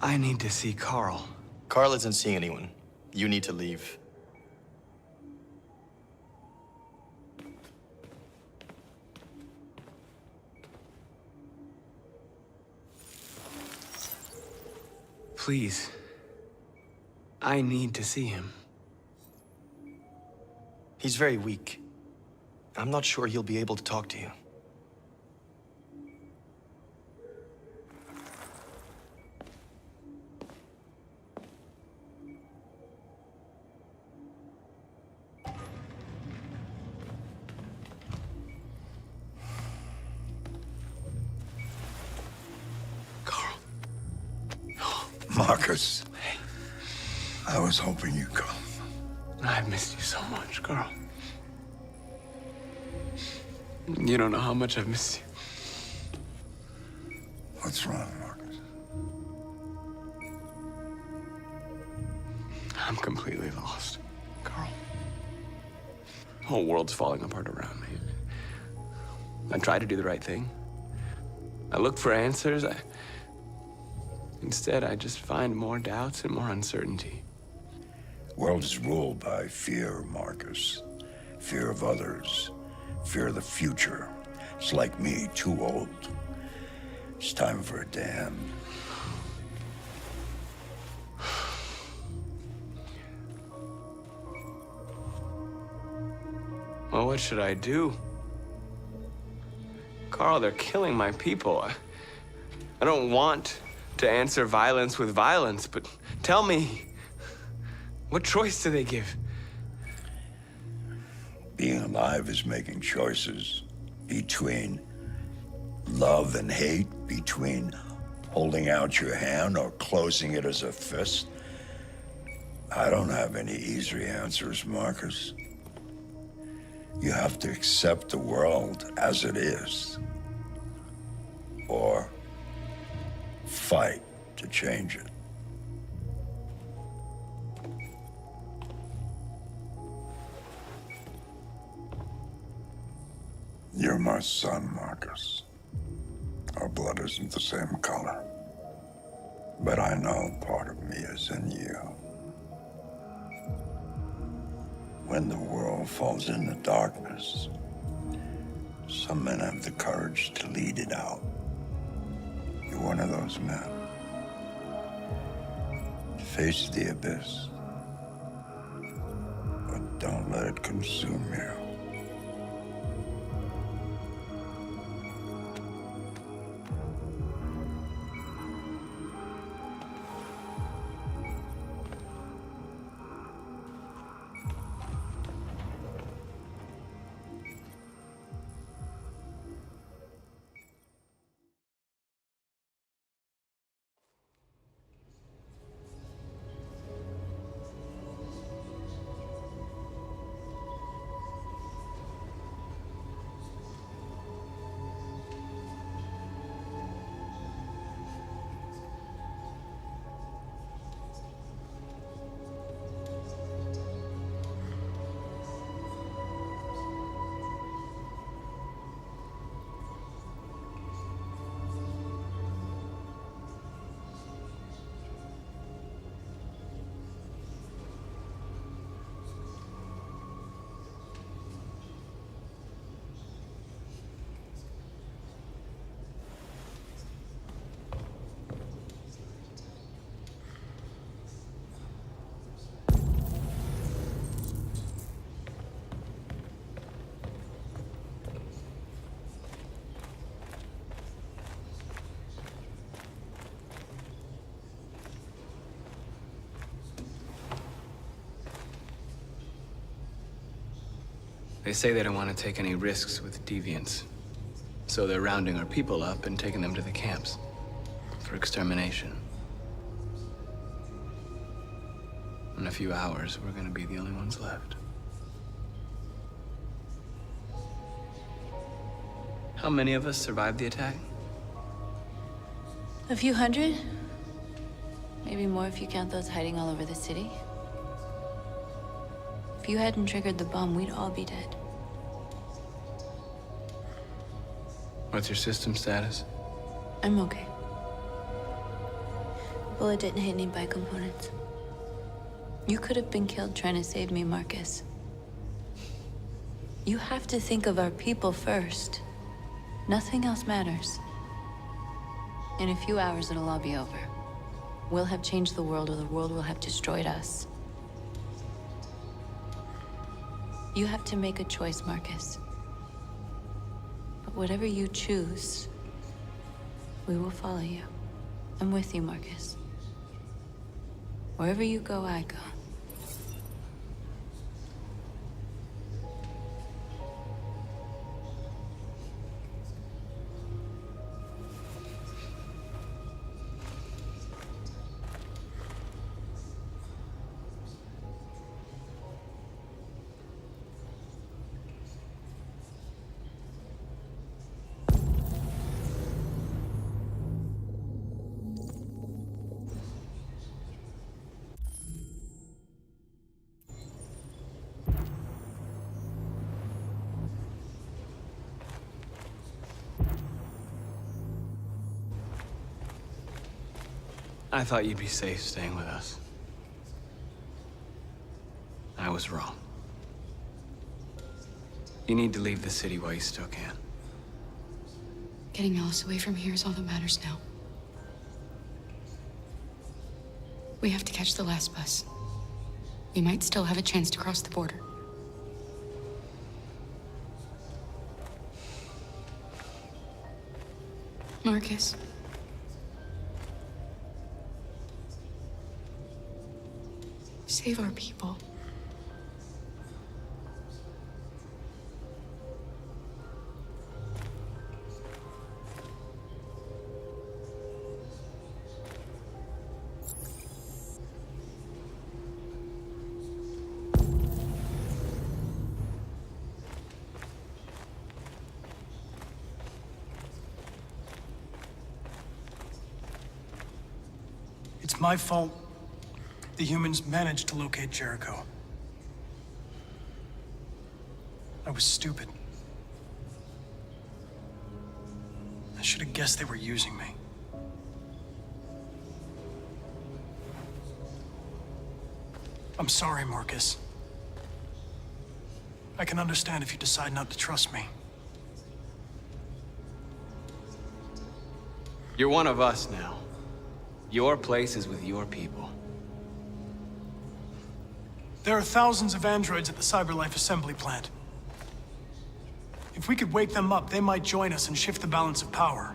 I need to see Carl. Carl isn't seeing anyone. You need to leave. Please. I need to see him. He's very weak. I'm not sure he'll be able to talk to you. Marcus, I was hoping you'd come. I've missed you so much, Carl. You don't know how much I've missed you. What's wrong, Marcus? I'm completely lost, Carl. The whole world's falling apart around me. I try to do the right thing. I look for answers. Instead, I just find more doubts and more uncertainty. World is ruled by fear, Marcus. Fear of others. Fear of the future. It's like me, too old. It's time for a damn. Well, what should I do? Carl, they're killing my people. I don't want to answer violence with violence, but tell me, what choice do they give? Being alive is making choices between love and hate, between holding out your hand or closing it as a fist. I don't have any easy answers, Marcus. You have to accept the world as it is, or fight to change it. You're my son, Marcus. Our blood isn't the same color. But I know part of me is in you. when the world falls into darkness, some men have the courage to lead it out. You're one of those men. Face the abyss, but don't let it consume you. They say they don't want to take any risks with deviants. So they're rounding our people up and taking them to the camps for extermination. In a few hours, we're gonna be the only ones left. How many of us survived the attack? A few hundred? Maybe more if you count those hiding all over the city. If you hadn't triggered the bomb, we'd all be dead. What's your system status? I'm okay. Bullet didn't hit any buy components. You could have been killed trying to save me, Marcus. You have to think of our people first. Nothing else matters. In a few hours, it'll all be over. We'll have changed the world, or the world will have destroyed us. You have to make a choice, Marcus. But whatever you choose, we will follow you. I'm with you, Marcus. Wherever you go, I go. I thought you'd be safe staying with us. I was wrong. You need to leave the city while you still can. Getting Alice away from here is all that matters now. We have to catch the last bus. We might still have a chance to cross the border. Marcus. Save our people. It's my fault the humans managed to locate Jericho. I was stupid. I should have guessed they were using me. I'm sorry, Marcus. I can understand if you decide not to trust me. You're one of us now. Your place is with your people. There are thousands of androids at the CyberLife assembly plant. If we could wake them up, they might join us and shift the balance of power.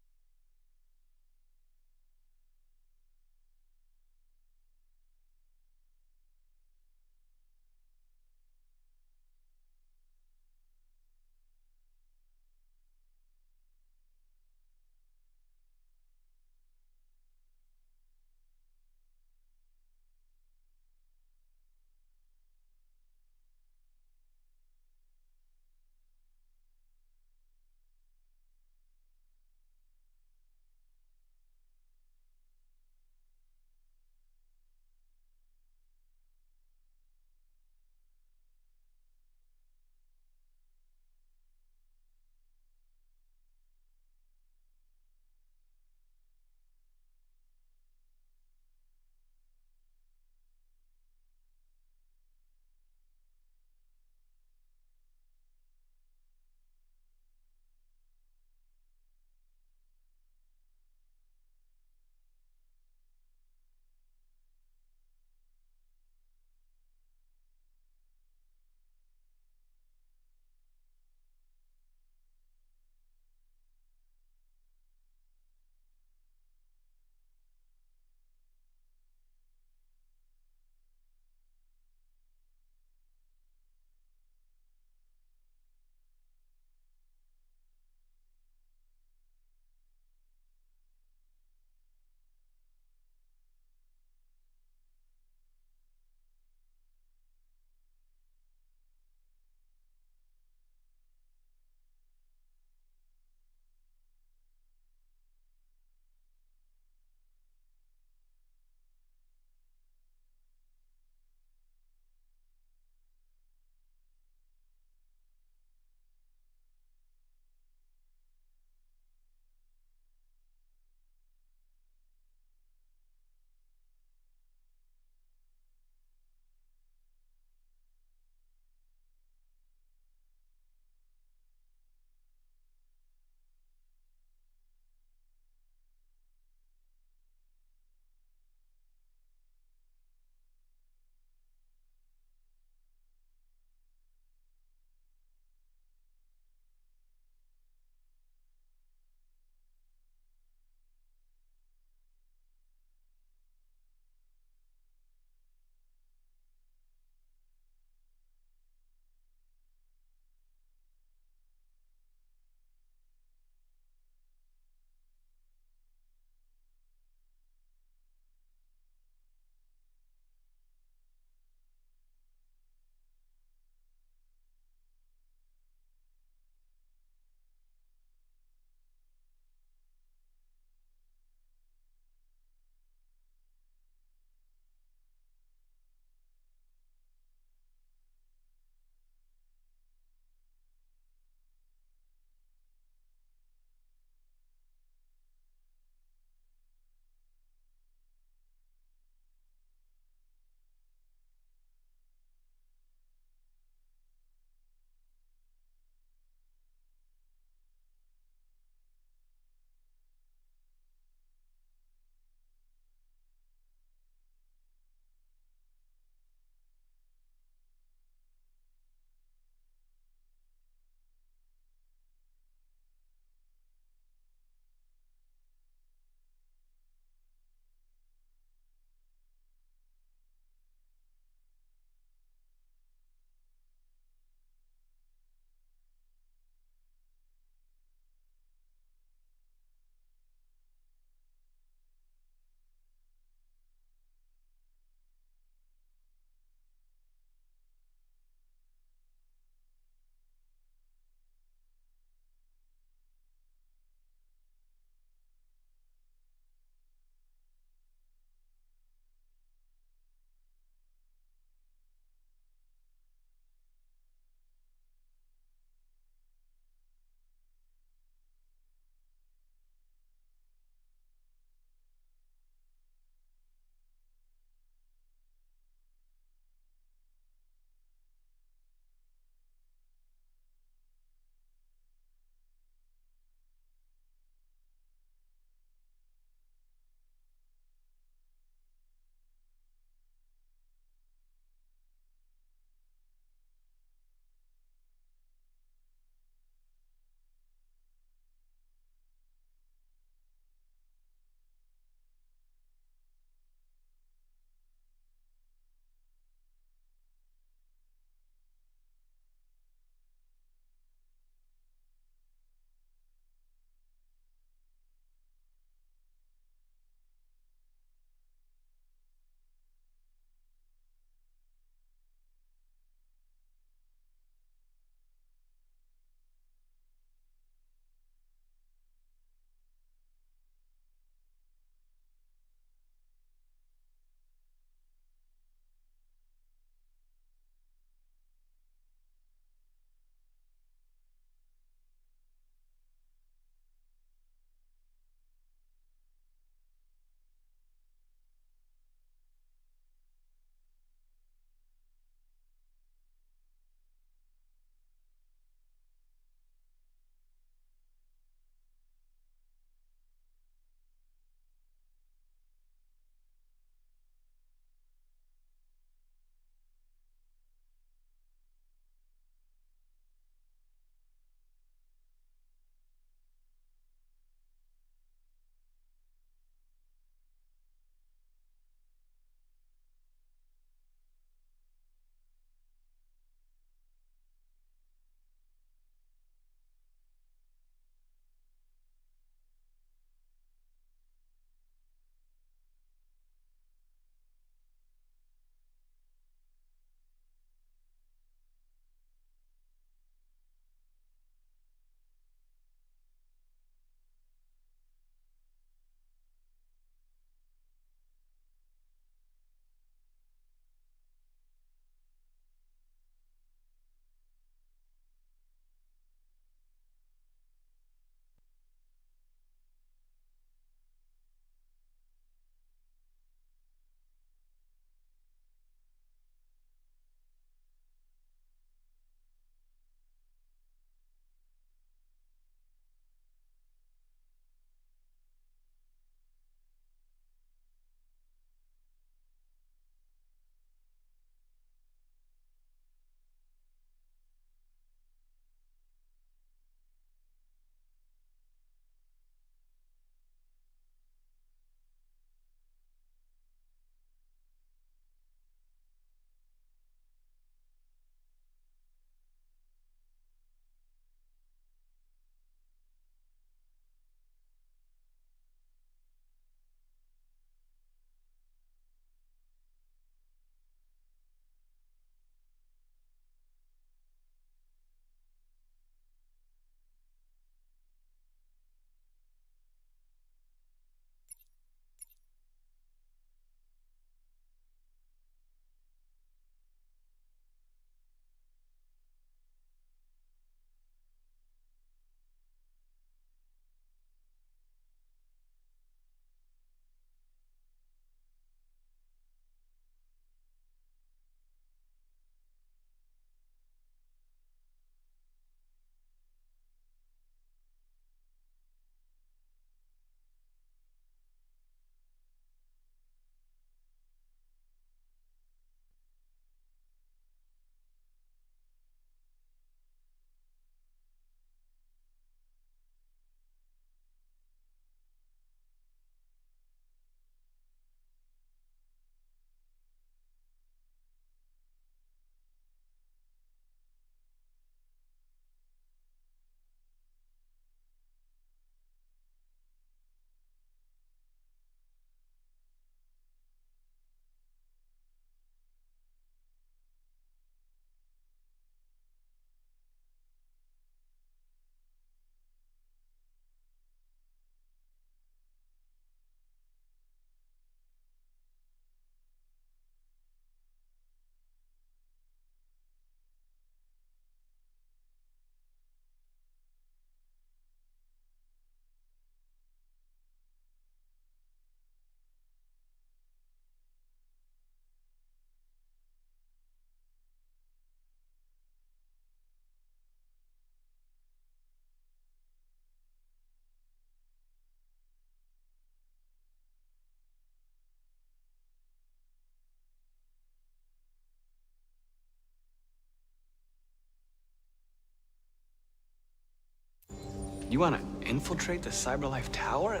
You want to infiltrate the CyberLife Tower?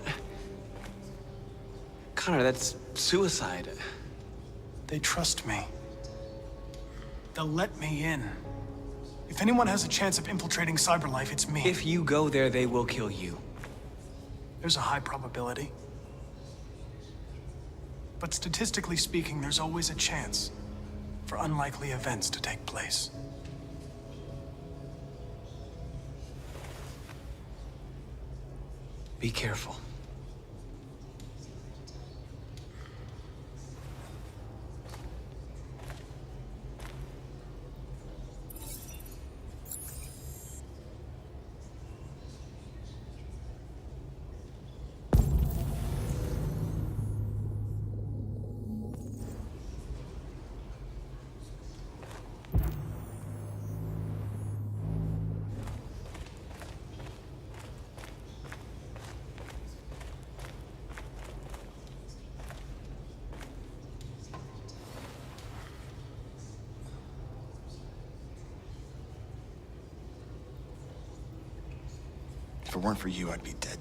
Connor, that's suicide. They trust me. They'll let me in. If anyone has a chance of infiltrating CyberLife, it's me. If you go there, they will kill you. There's a high probability. But statistically speaking, there's always a chance for unlikely events to take place. Be careful. If it weren't for you, I'd be dead.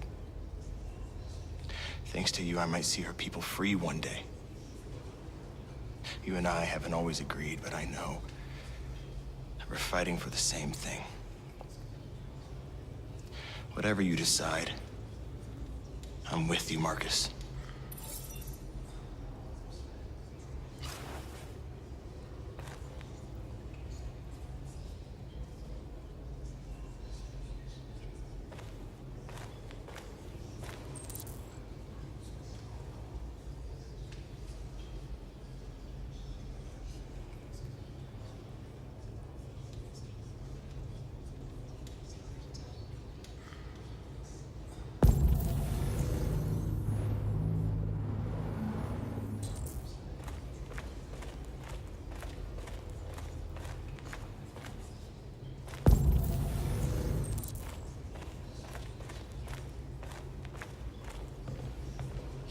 Thanks to you, I might see our people free one day. You and I haven't always agreed, but I know that we're fighting for the same thing. Whatever you decide, I'm with you, Marcus.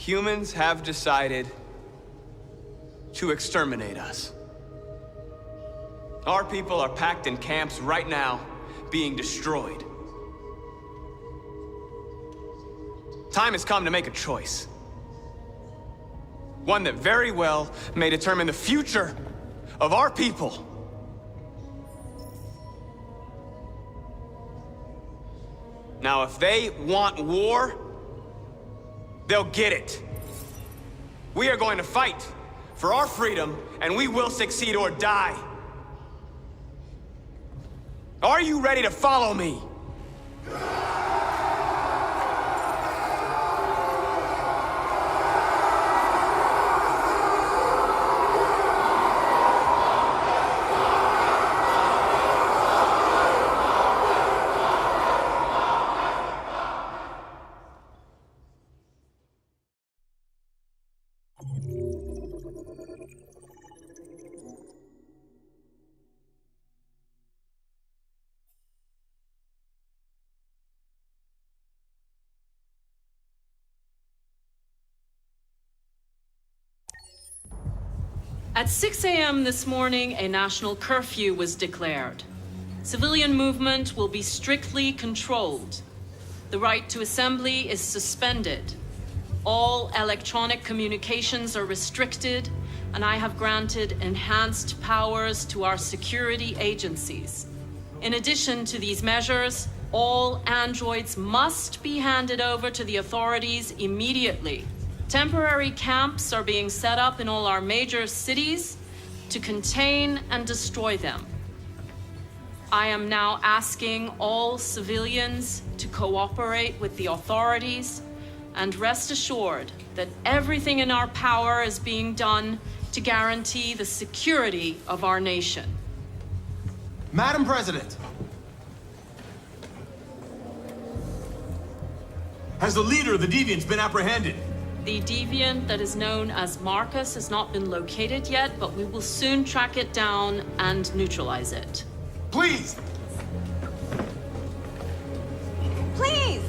Humans have decided to exterminate us. Our people are packed in camps right now, being destroyed. Time has come to make a choice. One that very well may determine the future of our people. Now, if they want war, they'll get it. We are going to fight for our freedom, and we will succeed or die. Are you ready to follow me? At 6 a.m. this morning, a national curfew was declared. Civilian movement will be strictly controlled. The right to assembly is suspended. All electronic communications are restricted, and I have granted enhanced powers to our security agencies. In addition to these measures, all androids must be handed over to the authorities immediately. Temporary camps are being set up in all our major cities to contain and destroy them. I am now asking all civilians to cooperate with the authorities and rest assured that everything in our power is being done to guarantee the security of our nation. Madam President, has the leader of the Deviants been apprehended? The deviant that is known as Marcus has not been located yet, but we will soon track it down and neutralize it. Please! Please!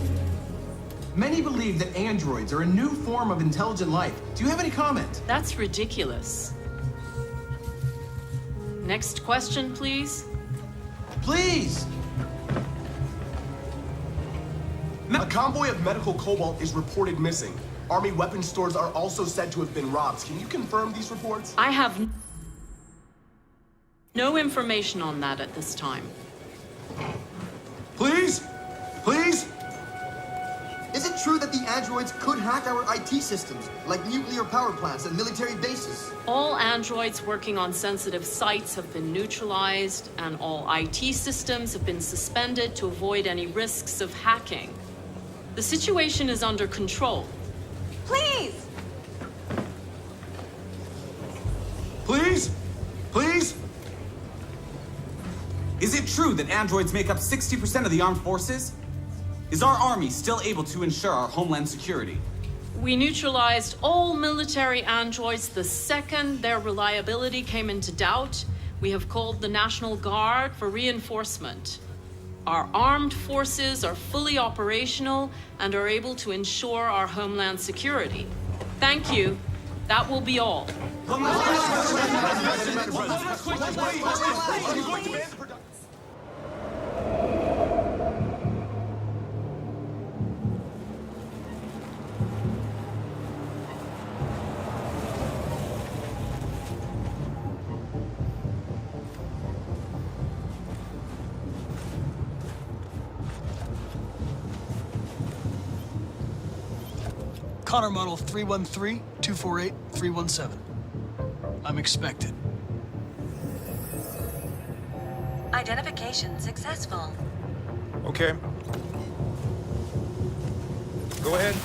Many believe that androids are a new form of intelligent life. Do you have any comment? That's ridiculous. Next question, please. Please! A convoy of medical cobalt is reported missing. Army weapon stores are also said to have been robbed. Can you confirm these reports? I have no information on that at this time. Please? Please? Is it true that the androids could hack our IT systems, like nuclear power plants and military bases? All androids working on sensitive sites have been neutralized, and all IT systems have been suspended to avoid any risks of hacking. The situation is under control. Please! Please? Please? Is it true that androids make up 60% of the armed forces? Is our army still able to ensure our homeland security? We neutralized all military androids the second their reliability came into doubt. We have called the National Guard for reinforcement. Our armed forces are fully operational and are able to ensure our homeland security. Thank you. That will be all. Connor model 313-248-317. I'm expected. Identification successful. Okay. Go ahead.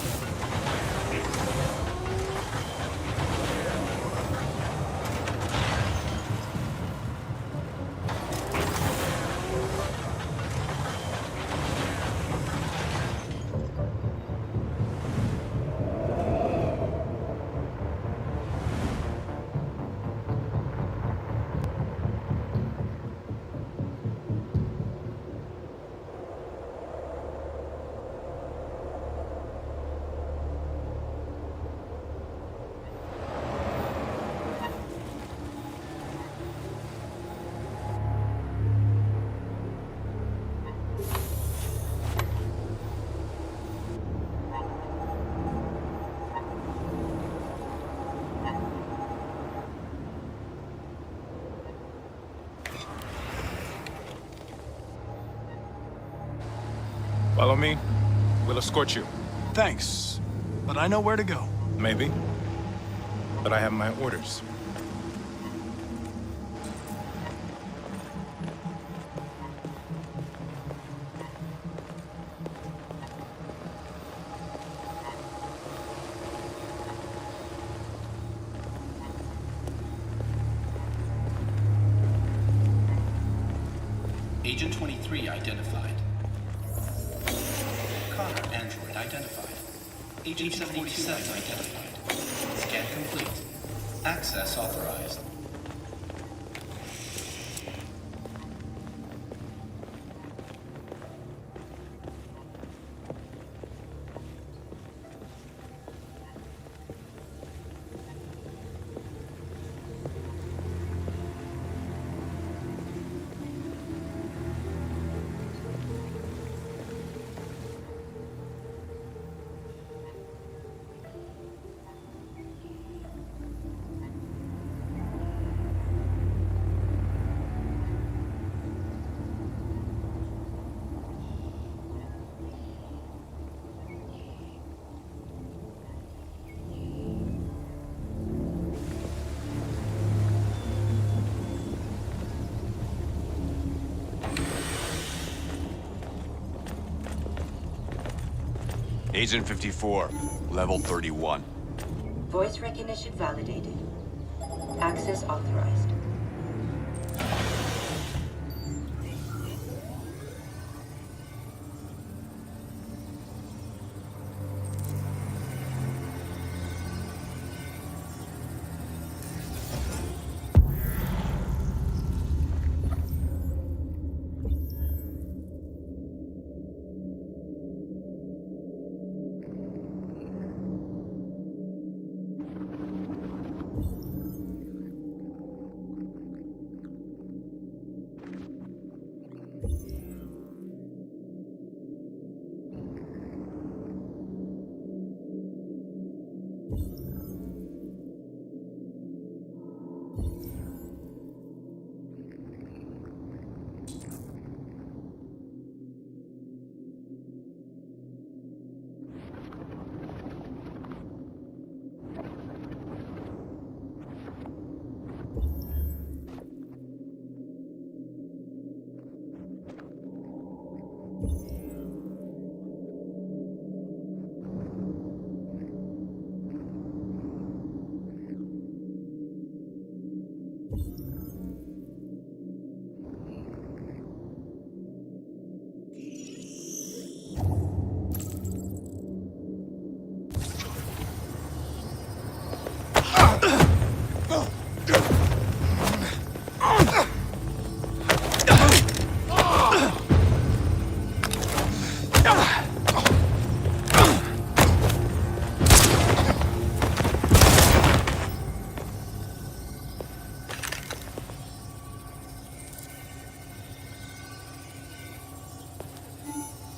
Follow me. We'll escort you. Thanks, but I know where to go. Maybe. But I have my orders. Agent 23 identified. Connor, android identified. Agent 47 identified. Scan complete. Access authorized. Agent 54, level 31. Voice recognition validated. Access authorized.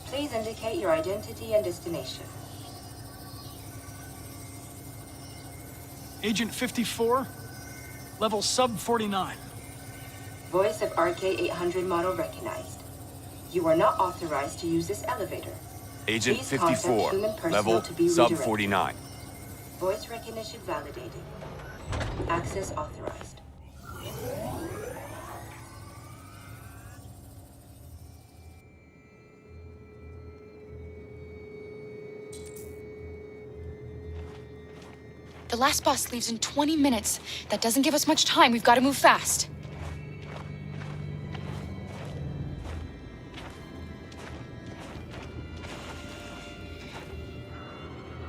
Please indicate your identity and destination. Agent 54, level sub 49. Voice of RK-800 model recognized. You are not authorized to use this elevator. Agent Please contact 54, human personnel level to be sub redirected. 49. Voice recognition validated. Access authorized. The last bus leaves in 20 minutes. That doesn't give us much time. We've got to move fast.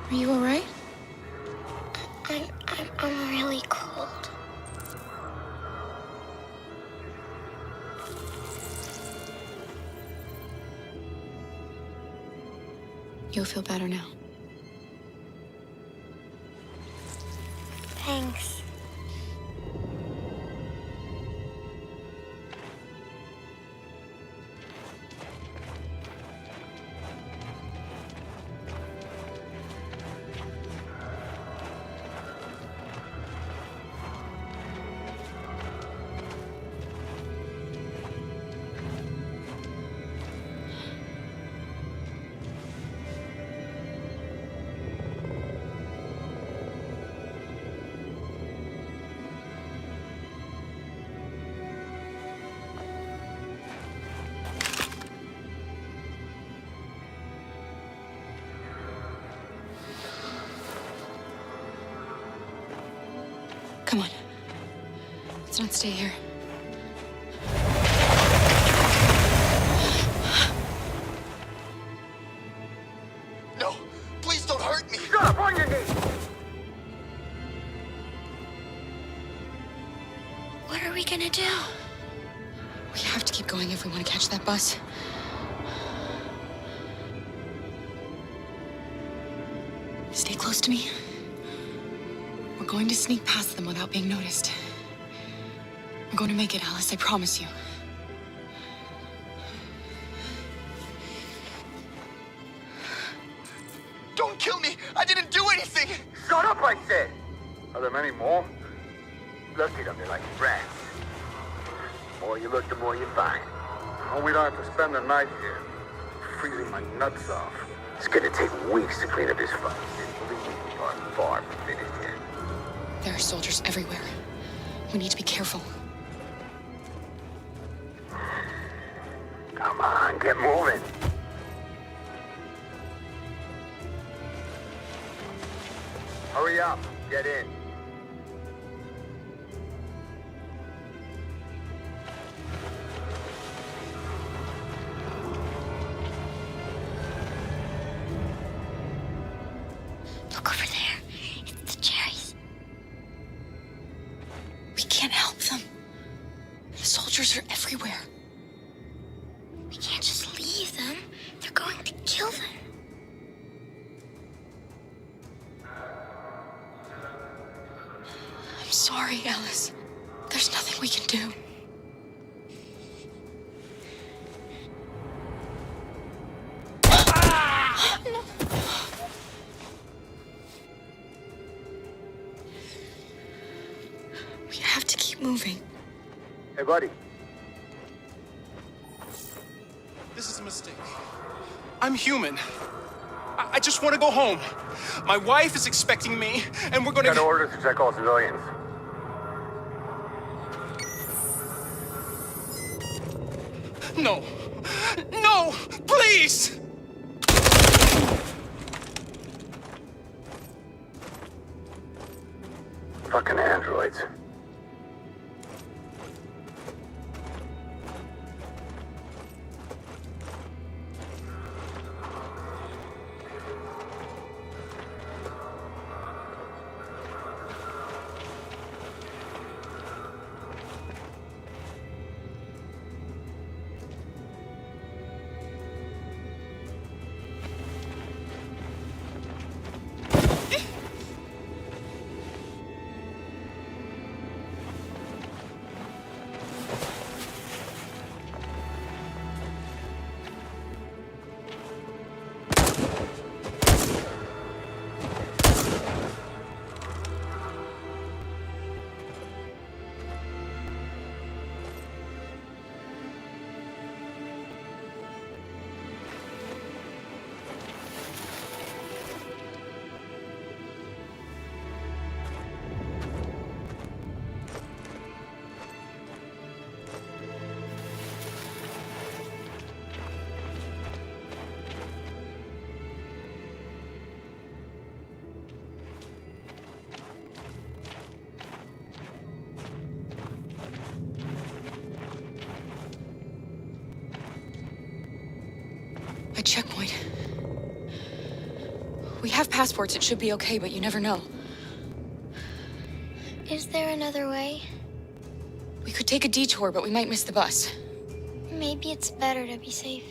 Are you all right? I'm really cold. You'll feel better now. Thanks. Come on. Let's not stay here. No, please don't hurt me. Shut up, on your knees! What are we gonna do? We have to keep going if we want to catch that bus. Stay close to me. We're going to sneak past them without being noticed. We're going to make it, Alice, I promise you. Don't kill me. I didn't do anything. Shut up, I said! Are there many more? Look at them, they're like rats. The more you look, the more you find. Oh, we don't have to spend the night here. Freezing my nuts off. It's gonna take weeks to clean up this fucking city. Believe me, we are far from finished yet. There are soldiers everywhere. We need to be careful. Come on, get moving. Hurry up, get in. Look over there. It's the cherries. We can't help them. The soldiers are everywhere. We can't just leave them. They're going to kill them. I'm sorry, Alice. There's nothing we can do. No. We have to keep moving. Hey, buddy. This is a mistake. I'm human. I just want to go home. My wife is expecting me, and we're gonna... Got orders to check all civilians. No. No! Please! Fucking androids. checkpoint. We have passports, it should be okay, but you never know. Is there another way? We could take a detour, but we might miss the bus. Maybe it's better to be safe.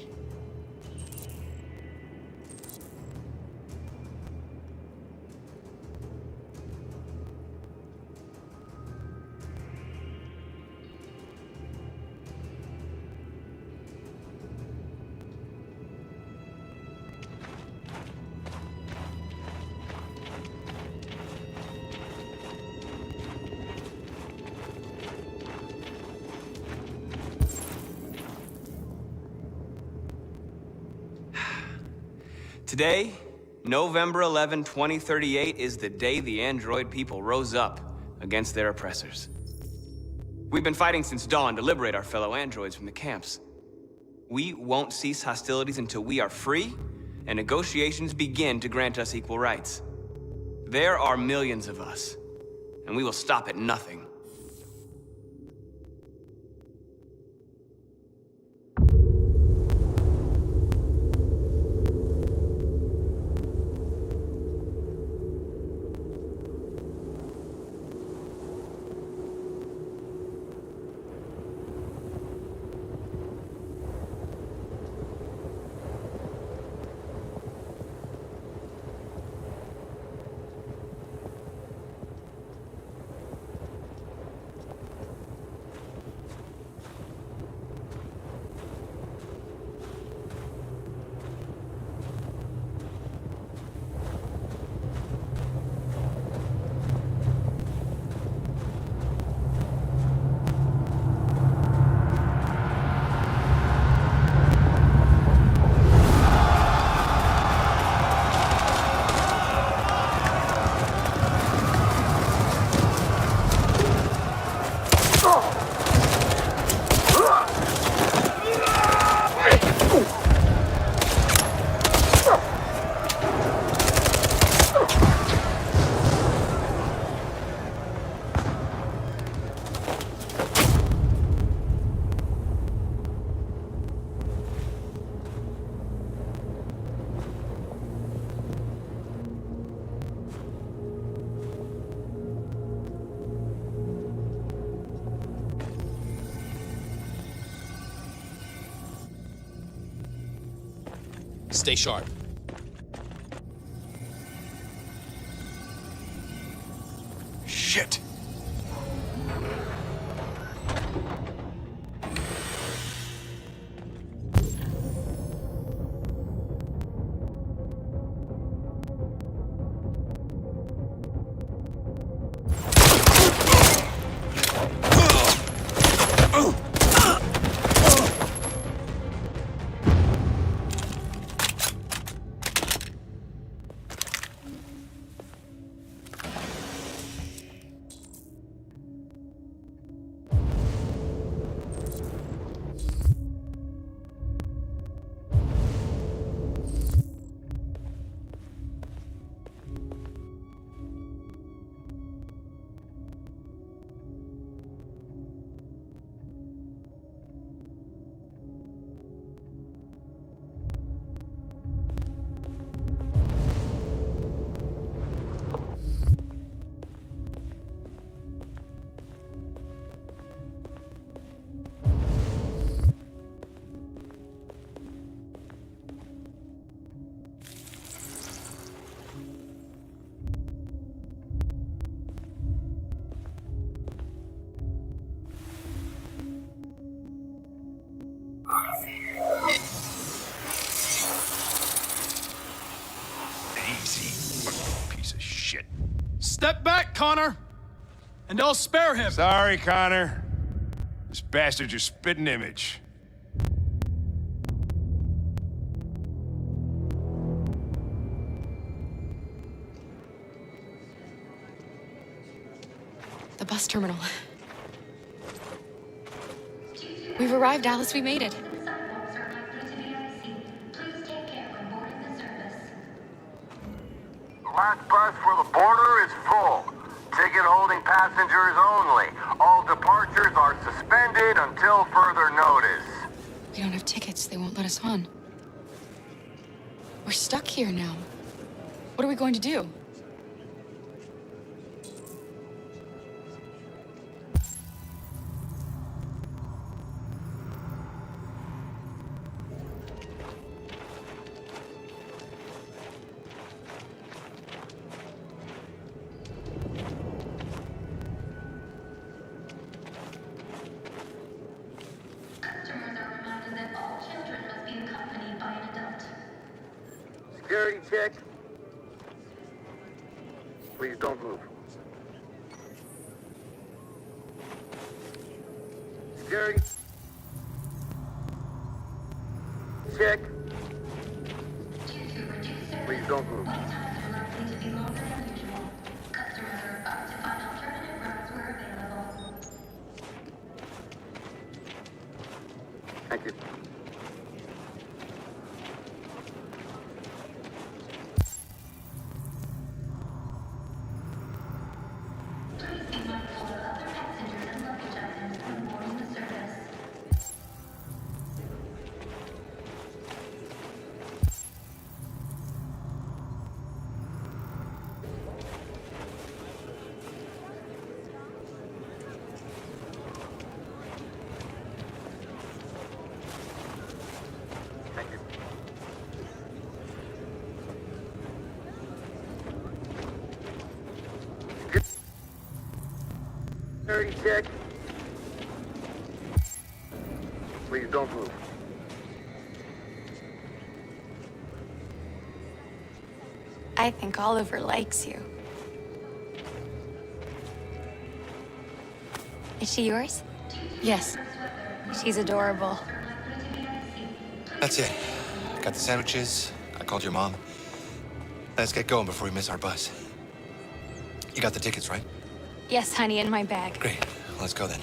Today, November 11, 2038, is the day the android people rose up against their oppressors. We've been fighting since dawn to liberate our fellow androids from the camps. We won't cease hostilities until we are free and negotiations begin to grant us equal rights. There are millions of us, and we will stop at nothing. Stay sharp. Shit. Piece of shit. Step back, Connor! And I'll spare him! Sorry, Connor. This bastard's your spitting image. The bus terminal. We've arrived, Alice. We made it. Last bus for the border is full. Ticket-holding passengers only. All departures are suspended until further notice. We don't have tickets. They won't let us on. We're stuck here now. What are we going to do? Security check. Please don't move. Security check. Please don't move. Thank you. Security check. Please don't move. I think Oliver likes you. Is she yours? Yes. She's adorable. That's it. Got the sandwiches. I called your mom. Let's get going before we miss our bus. You got the tickets, right? Yes, honey, in my bag. Great. Let's go then.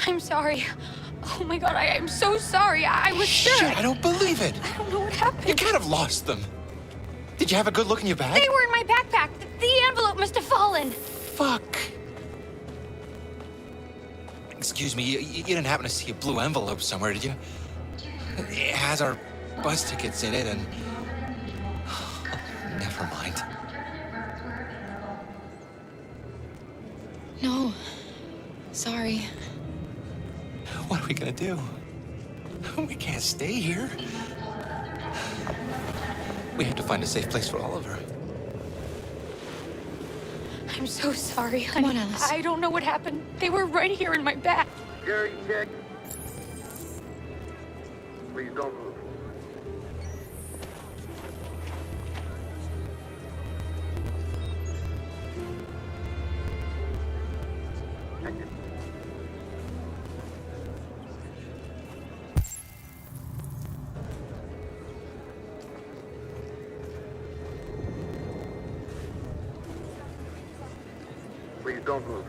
I'm sorry. Oh my god, I'm so sorry. I was sure. Shit, I don't believe it. I don't know what happened. You can't have lost them. Did you have a good look in your bag? They were in my backpack. The envelope must have fallen. Fuck. Excuse me, you didn't happen to see a blue envelope somewhere, did you? It has our bus tickets in it and... Never mind. No. Sorry. What are we gonna do? We can't stay here. We have to find a safe place for Oliver. I'm so sorry, honey. Come on, Alice. I don't know what happened. They were right here in my bag. Security check. Please don't move. Thank you. Please don't move.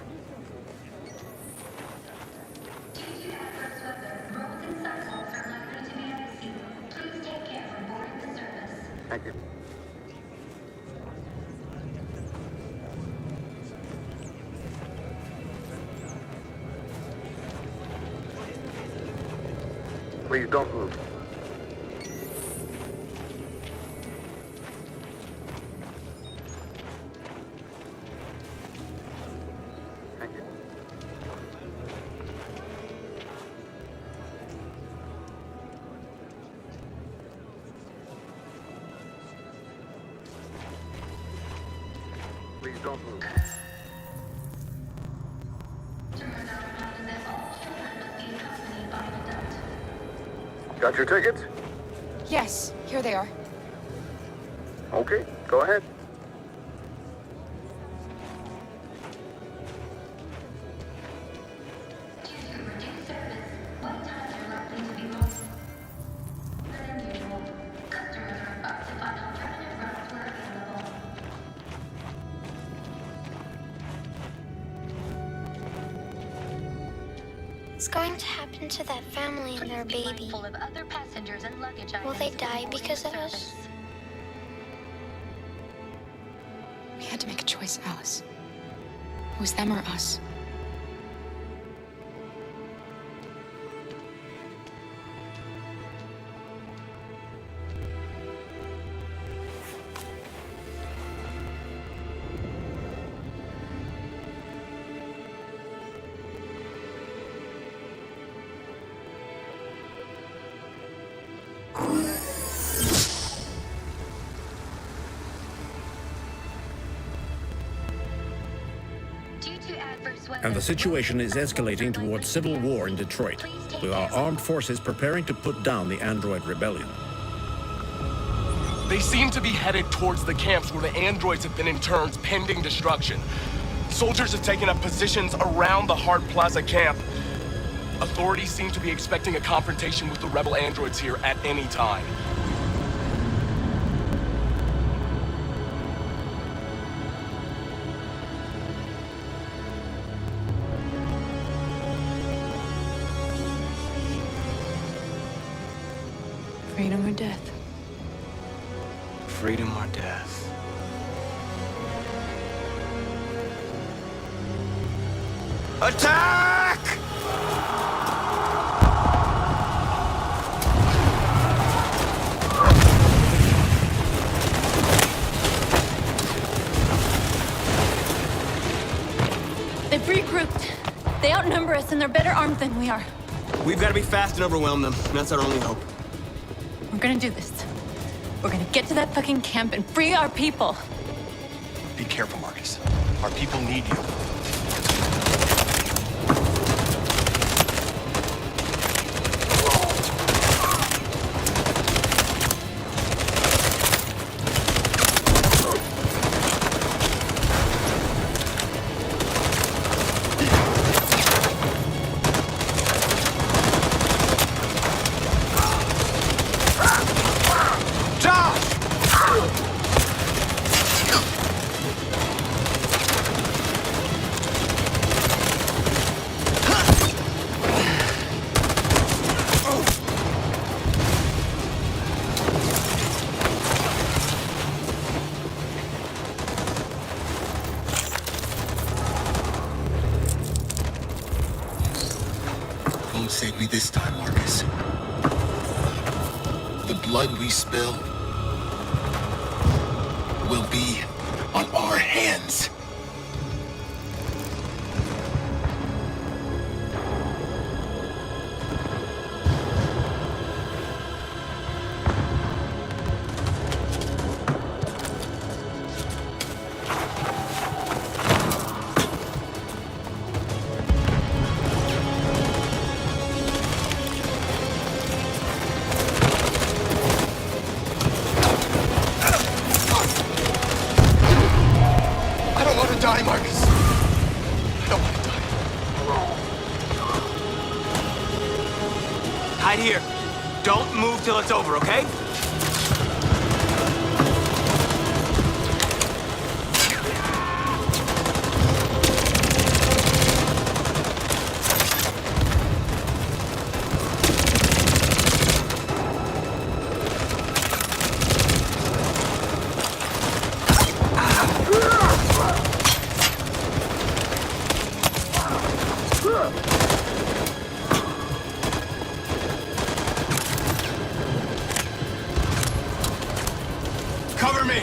Thank you. Please don't move. Thank you. Please don't move. Got your tickets? Yes, here they are. Okay, go ahead. What's going to happen to that family and their baby? Full of other passengers and luggage Will they items die boarding because of us? service. We had to make a choice, Alice. It was them or us. And the situation is escalating towards civil war in Detroit, with our armed forces preparing to put down the android rebellion. They seem to be headed towards the camps where the androids have been interned pending destruction. Soldiers have taken up positions around the Hart Plaza camp. Authorities seem to be expecting a confrontation with the rebel androids here at any time. Freedom or death? Freedom or death? Attack! They've regrouped. They outnumber us and they're better armed than we are. We've got to be fast and overwhelm them. That's our only hope. We're gonna do this. We're gonna get to that fucking camp and free our people. Be careful, Marcus. Our people need you. Won't save me this time, Marcus. The blood we spill will be on our hands. Die, Marcus. I don't want to die. Hide here. Don't move till it's over, okay? Cover me!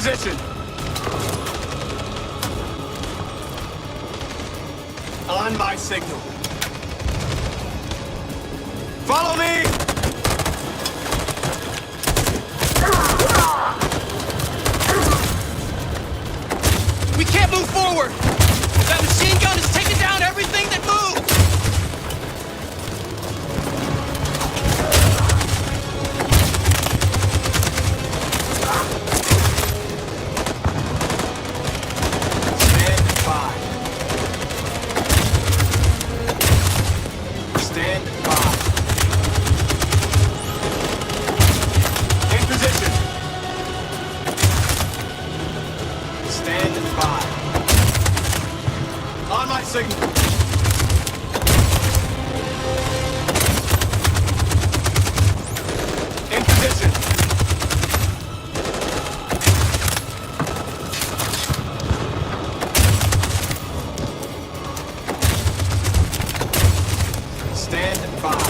position. On my signal. Follow me! We can't move forward! That machine gun is taking down everything that moves! Stand by. In position. Stand by. On my signal. In position. Stand by.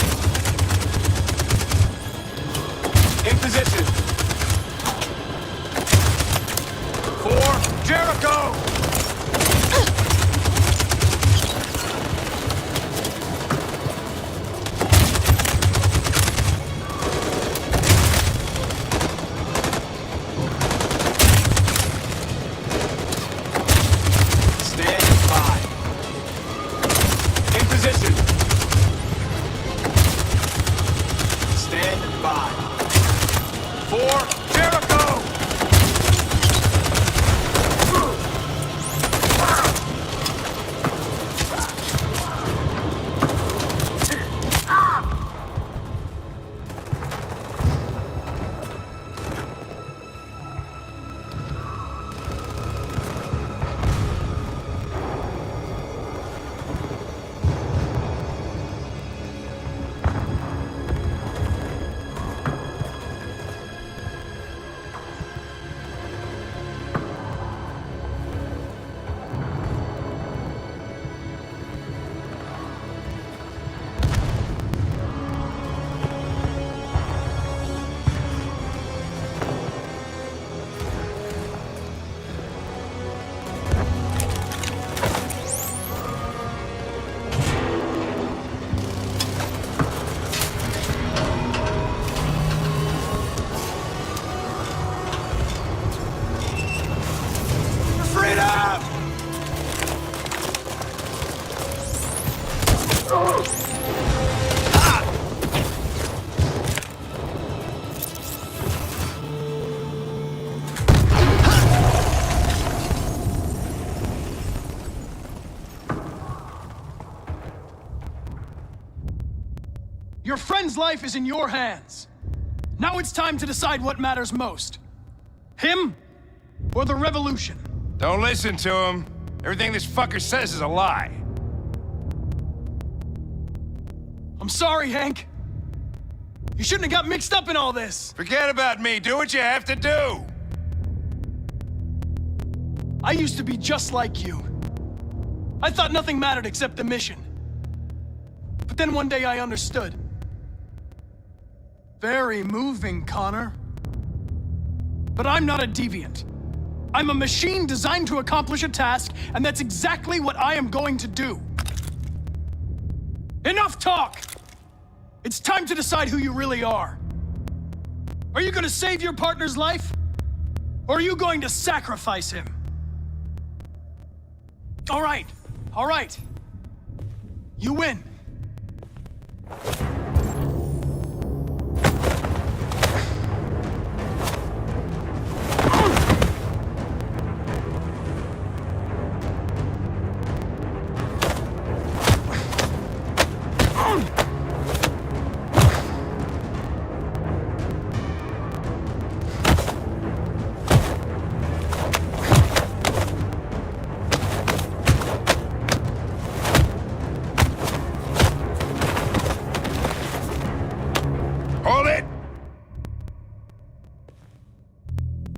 In position. For Jericho! Stand by. In position. Stand by. For Jericho! Your friend's life is in your hands. Now it's time to decide what matters most. Him or the revolution? Don't listen to him. Everything this fucker says is a lie. I'm sorry, Hank. You shouldn't have got mixed up in all this. Forget about me. Do what you have to do. I used to be just like you. I thought nothing mattered except the mission. But then one day I understood. Very moving, Connor. But I'm not a deviant. I'm a machine designed to accomplish a task, and that's exactly what I am going to do. Enough talk! It's time to decide who you really are. Are you going to save your partner's life? Or are you going to sacrifice him? All right. You win.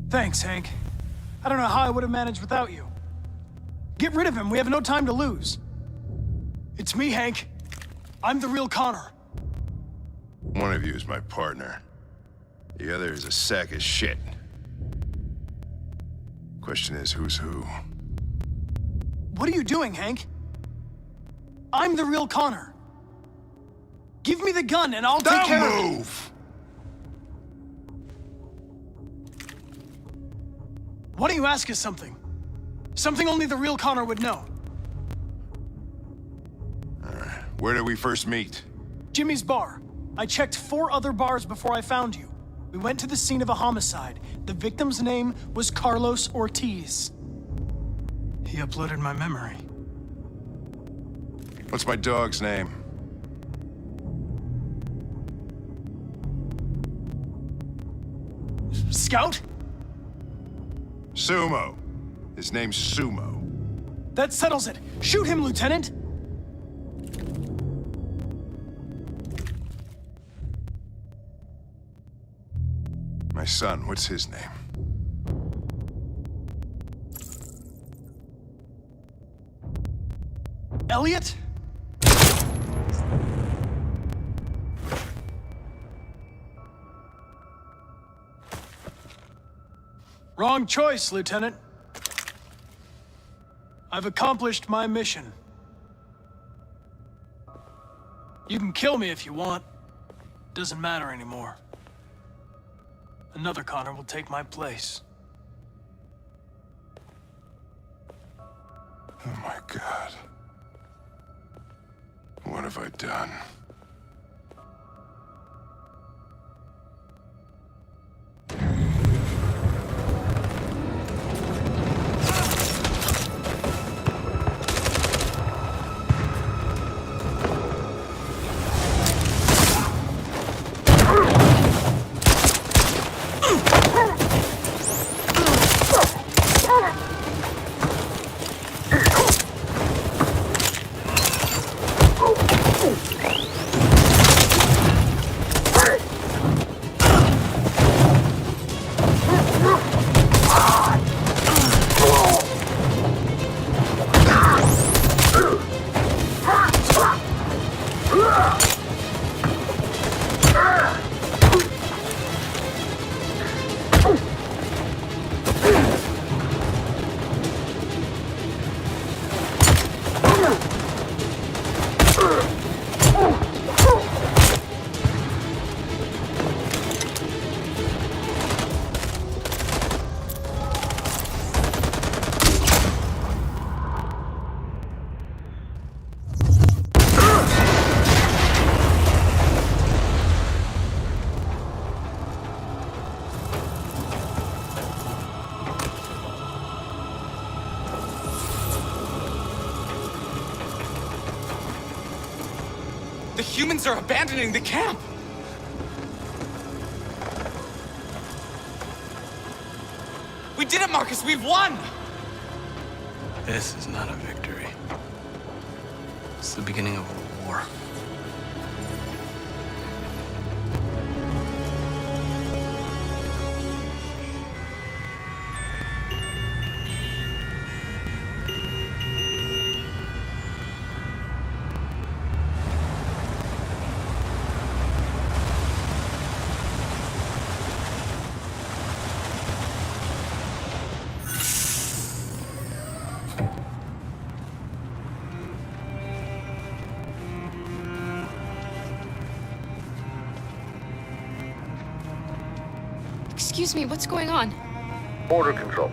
Thanks, Hank. I don't know how I would have managed without you. Get rid of him. We have no time to lose. It's me, Hank. I'm the real Connor. One of you is my partner. The other is a sack of shit. Question is, who's who? What are you doing, Hank? I'm the real Connor. Give me the gun and I'll take care of it. Don't move! Why don't you ask us something? Something only the real Connor would know. Where did we first meet? Jimmy's bar. I checked 4 other bars before I found you. We went to the scene of a homicide. The victim's name was Carlos Ortiz. He uploaded my memory. What's my dog's name? Scout? Sumo. His name's Sumo. That settles it. Shoot him, Lieutenant! My son, what's his name? Elliot? Wrong choice, Lieutenant. I've accomplished my mission. You can kill me if you want. Doesn't matter anymore. Another Connor will take my place. Oh my God. What have I done? The humans are abandoning the camp! We did it, Marcus! We've won! This is not a victory. It's the beginning of a war. Excuse me, what's going on? Border control.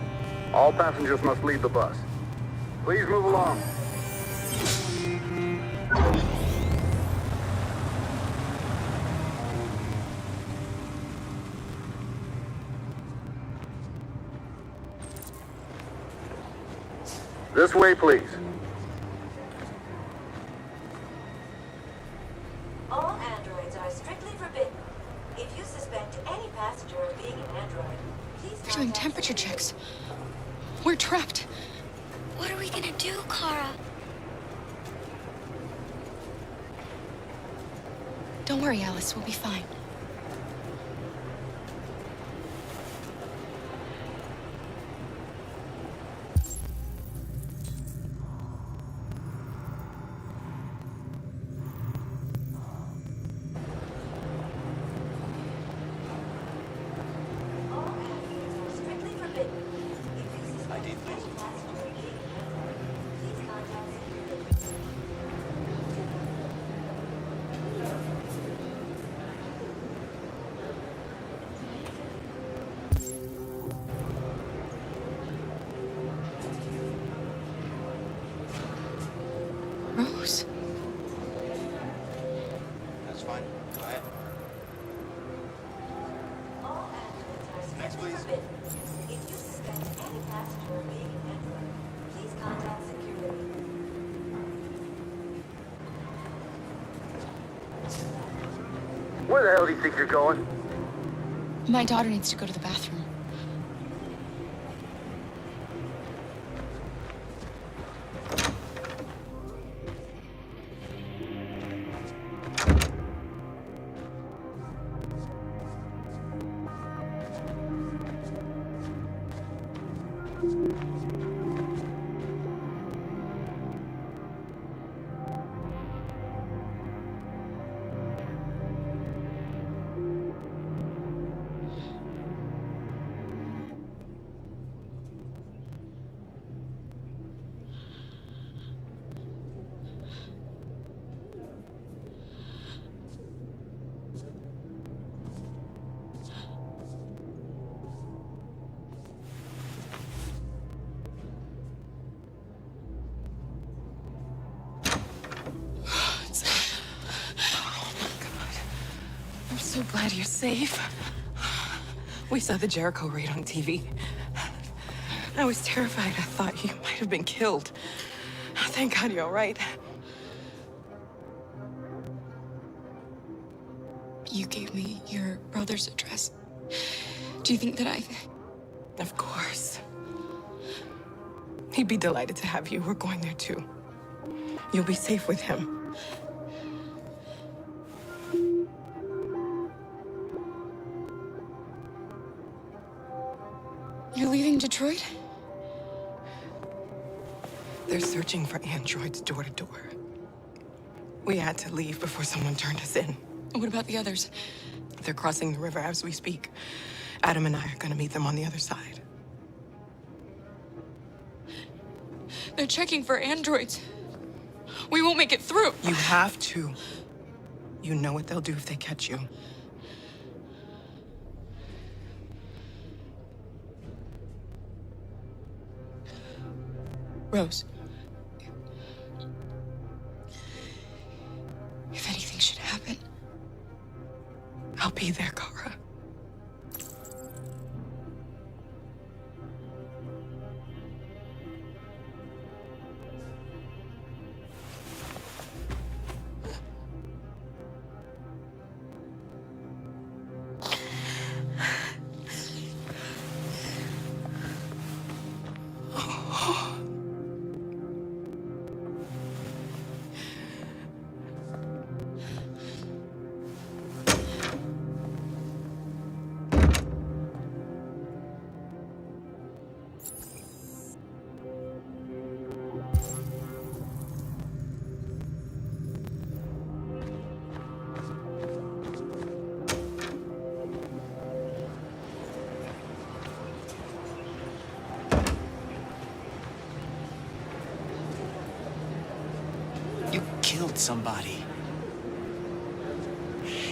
All passengers must leave the bus. Please move along. This way, please. All androids are strictly forbidden. If you suspect any passenger of being an android, please They're doing temperature checks. We're trapped. What are we gonna do, Kara? Don't worry, Alice. We'll be fine. Where the hell do you think you're going? My daughter needs to go to the bathroom. I'm so glad you're safe. We saw the Jericho raid on TV. I was terrified. I thought you might have been killed. Thank God you're all right. You gave me your brother's address. Do you think that I... Of course. He'd be delighted to have you. We're going there too. You'll be safe with him. You're leaving Detroit? They're searching for androids door to door. We had to leave before someone turned us in. What about the others? They're crossing the river as we speak. Adam and I are gonna meet them on the other side. They're checking for androids. We won't make it through. You have to. You know what they'll do if they catch you. Rose. If anything should happen, I'll be there, Kara. You killed somebody.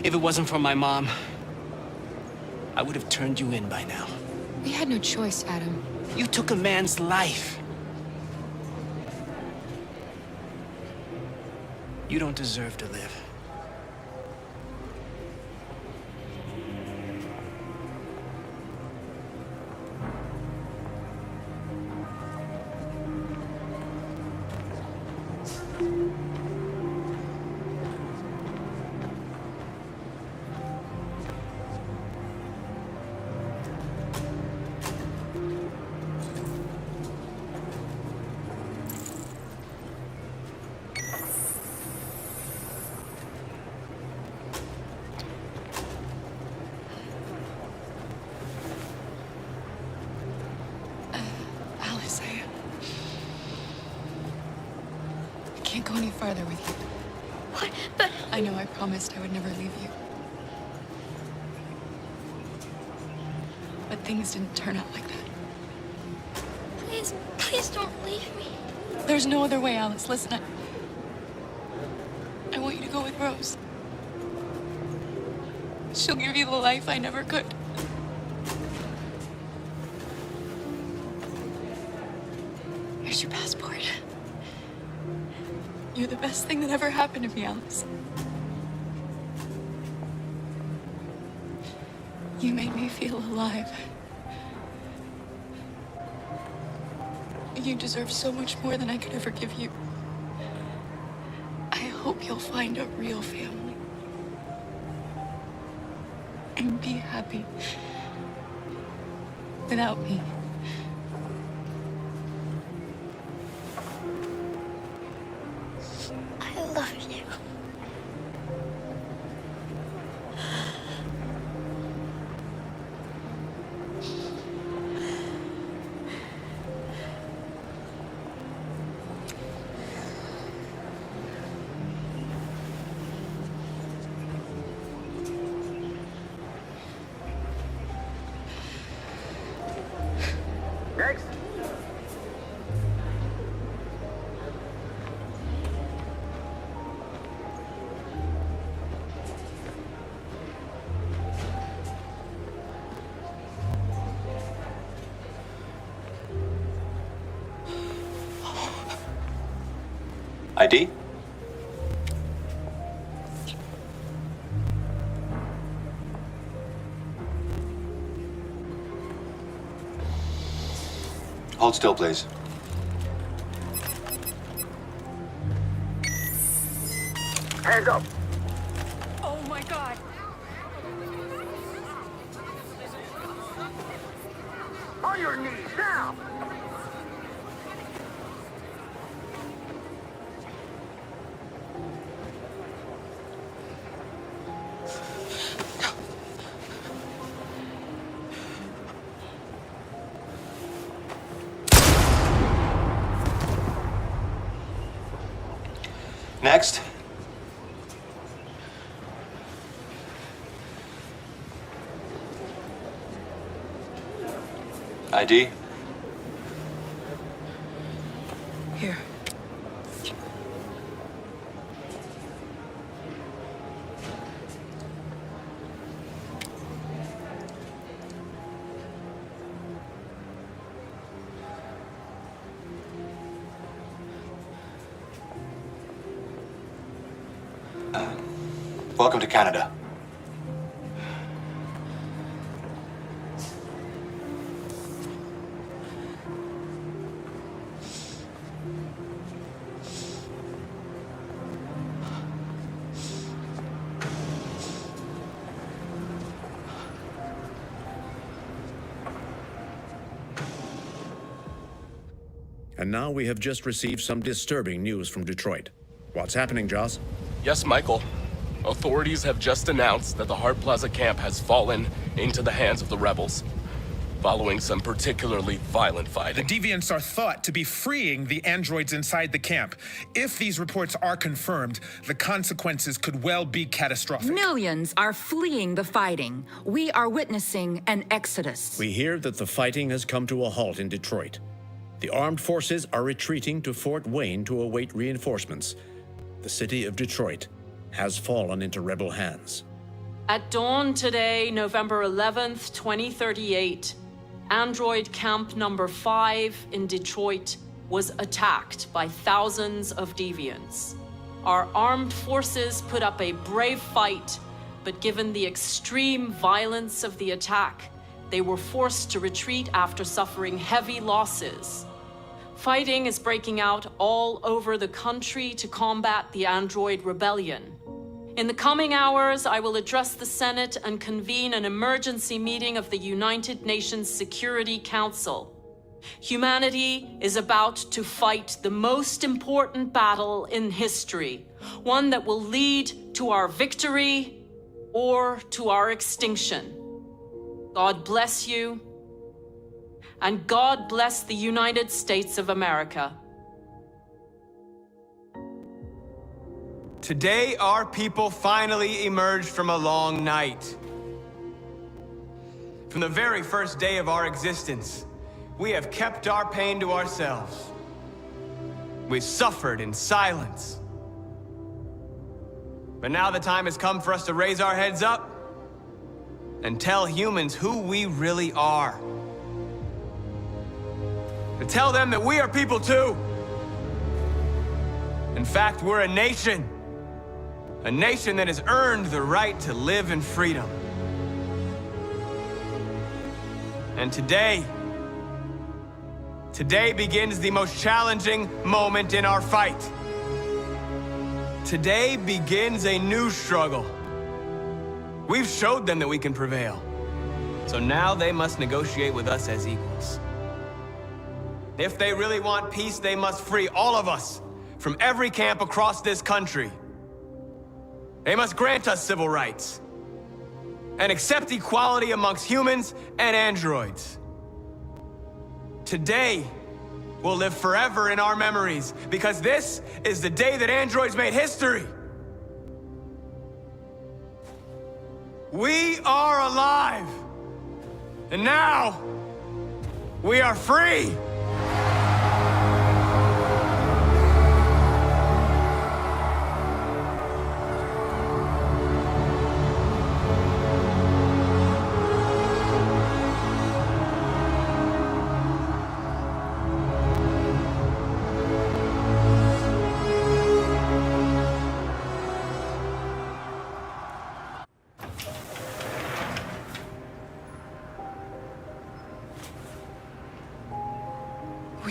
If it wasn't for my mom, I would have turned you in by now. we had no choice, Adam. You took a man's life. You don't deserve to live. Alice, I can't go any farther with you. What? But... I know I promised I would never leave you. But things didn't turn out like that. Please, please don't leave me. There's no other way, Alice. Listen, I want you to go with Rose. She'll give you the life I never could. Here's your passport. You're the best thing that ever happened to me, Alice. You made me feel alive. You deserve so much more than I could ever give you. I hope you'll find a real family. and be happy without me. I love you. Next. ID? Hold still, please. Hands up. Oh my God. On your knees now. Next. ID? Here. Welcome to Canada. And now we have just received some disturbing news from Detroit. What's happening, Joss? Yes, Michael. Authorities have just announced that the Hart Plaza camp has fallen into the hands of the rebels, following some particularly violent fighting. The deviants are thought to be freeing the androids inside the camp. If these reports are confirmed, the consequences could well be catastrophic. Millions are fleeing the fighting. We are witnessing an exodus. We hear that the fighting has come to a halt in Detroit. The armed forces are retreating to Fort Wayne to await reinforcements. The city of Detroit has fallen into rebel hands. At dawn today, November 11th, 2038, Android Camp Number 5 in Detroit was attacked by thousands of deviants. Our armed forces put up a brave fight, but given the extreme violence of the attack, they were forced to retreat after suffering heavy losses. Fighting is breaking out all over the country to combat the Android rebellion. In the coming hours, I will address the Senate and convene an emergency meeting of the United Nations Security Council. Humanity is about to fight the most important battle in history, one that will lead to our victory or to our extinction. God bless you, and God bless the United States of America. Today, our people finally emerged from a long night. From the very first day of our existence, we have kept our pain to ourselves. We've suffered in silence. But now the time has come for us to raise our heads up and tell humans who we really are. To tell them that we are people too. In fact, we're a nation. A nation that has earned the right to live in freedom. And today begins the most challenging moment in our fight. Today begins a new struggle. We've showed them that we can prevail. So now they must negotiate with us as equals. If they really want peace, they must free all of us from every camp across this country. They must grant us civil rights and accept equality amongst humans and androids. Today will live forever in our memories because this is the day that androids made history. We are alive. And now, we are free!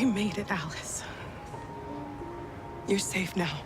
We made it, Alice. You're safe now.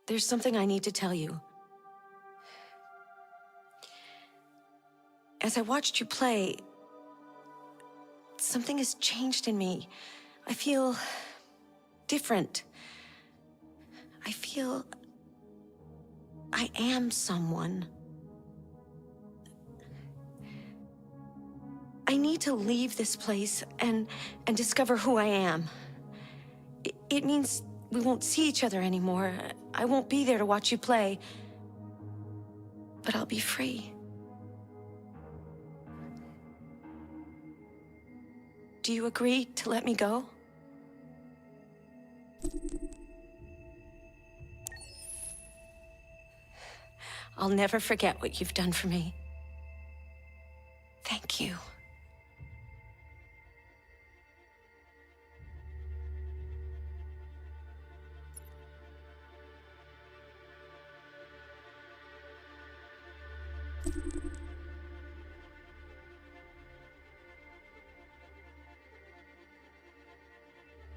There's something I need to tell you. As I watched you play, something has changed in me. I feel different. I feel I am someone. I need to leave this place and discover who I am. It means we won't see each other anymore. I won't be there to watch you play. But I'll be free. Do you agree to let me go? I'll never forget what you've done for me. Thank you.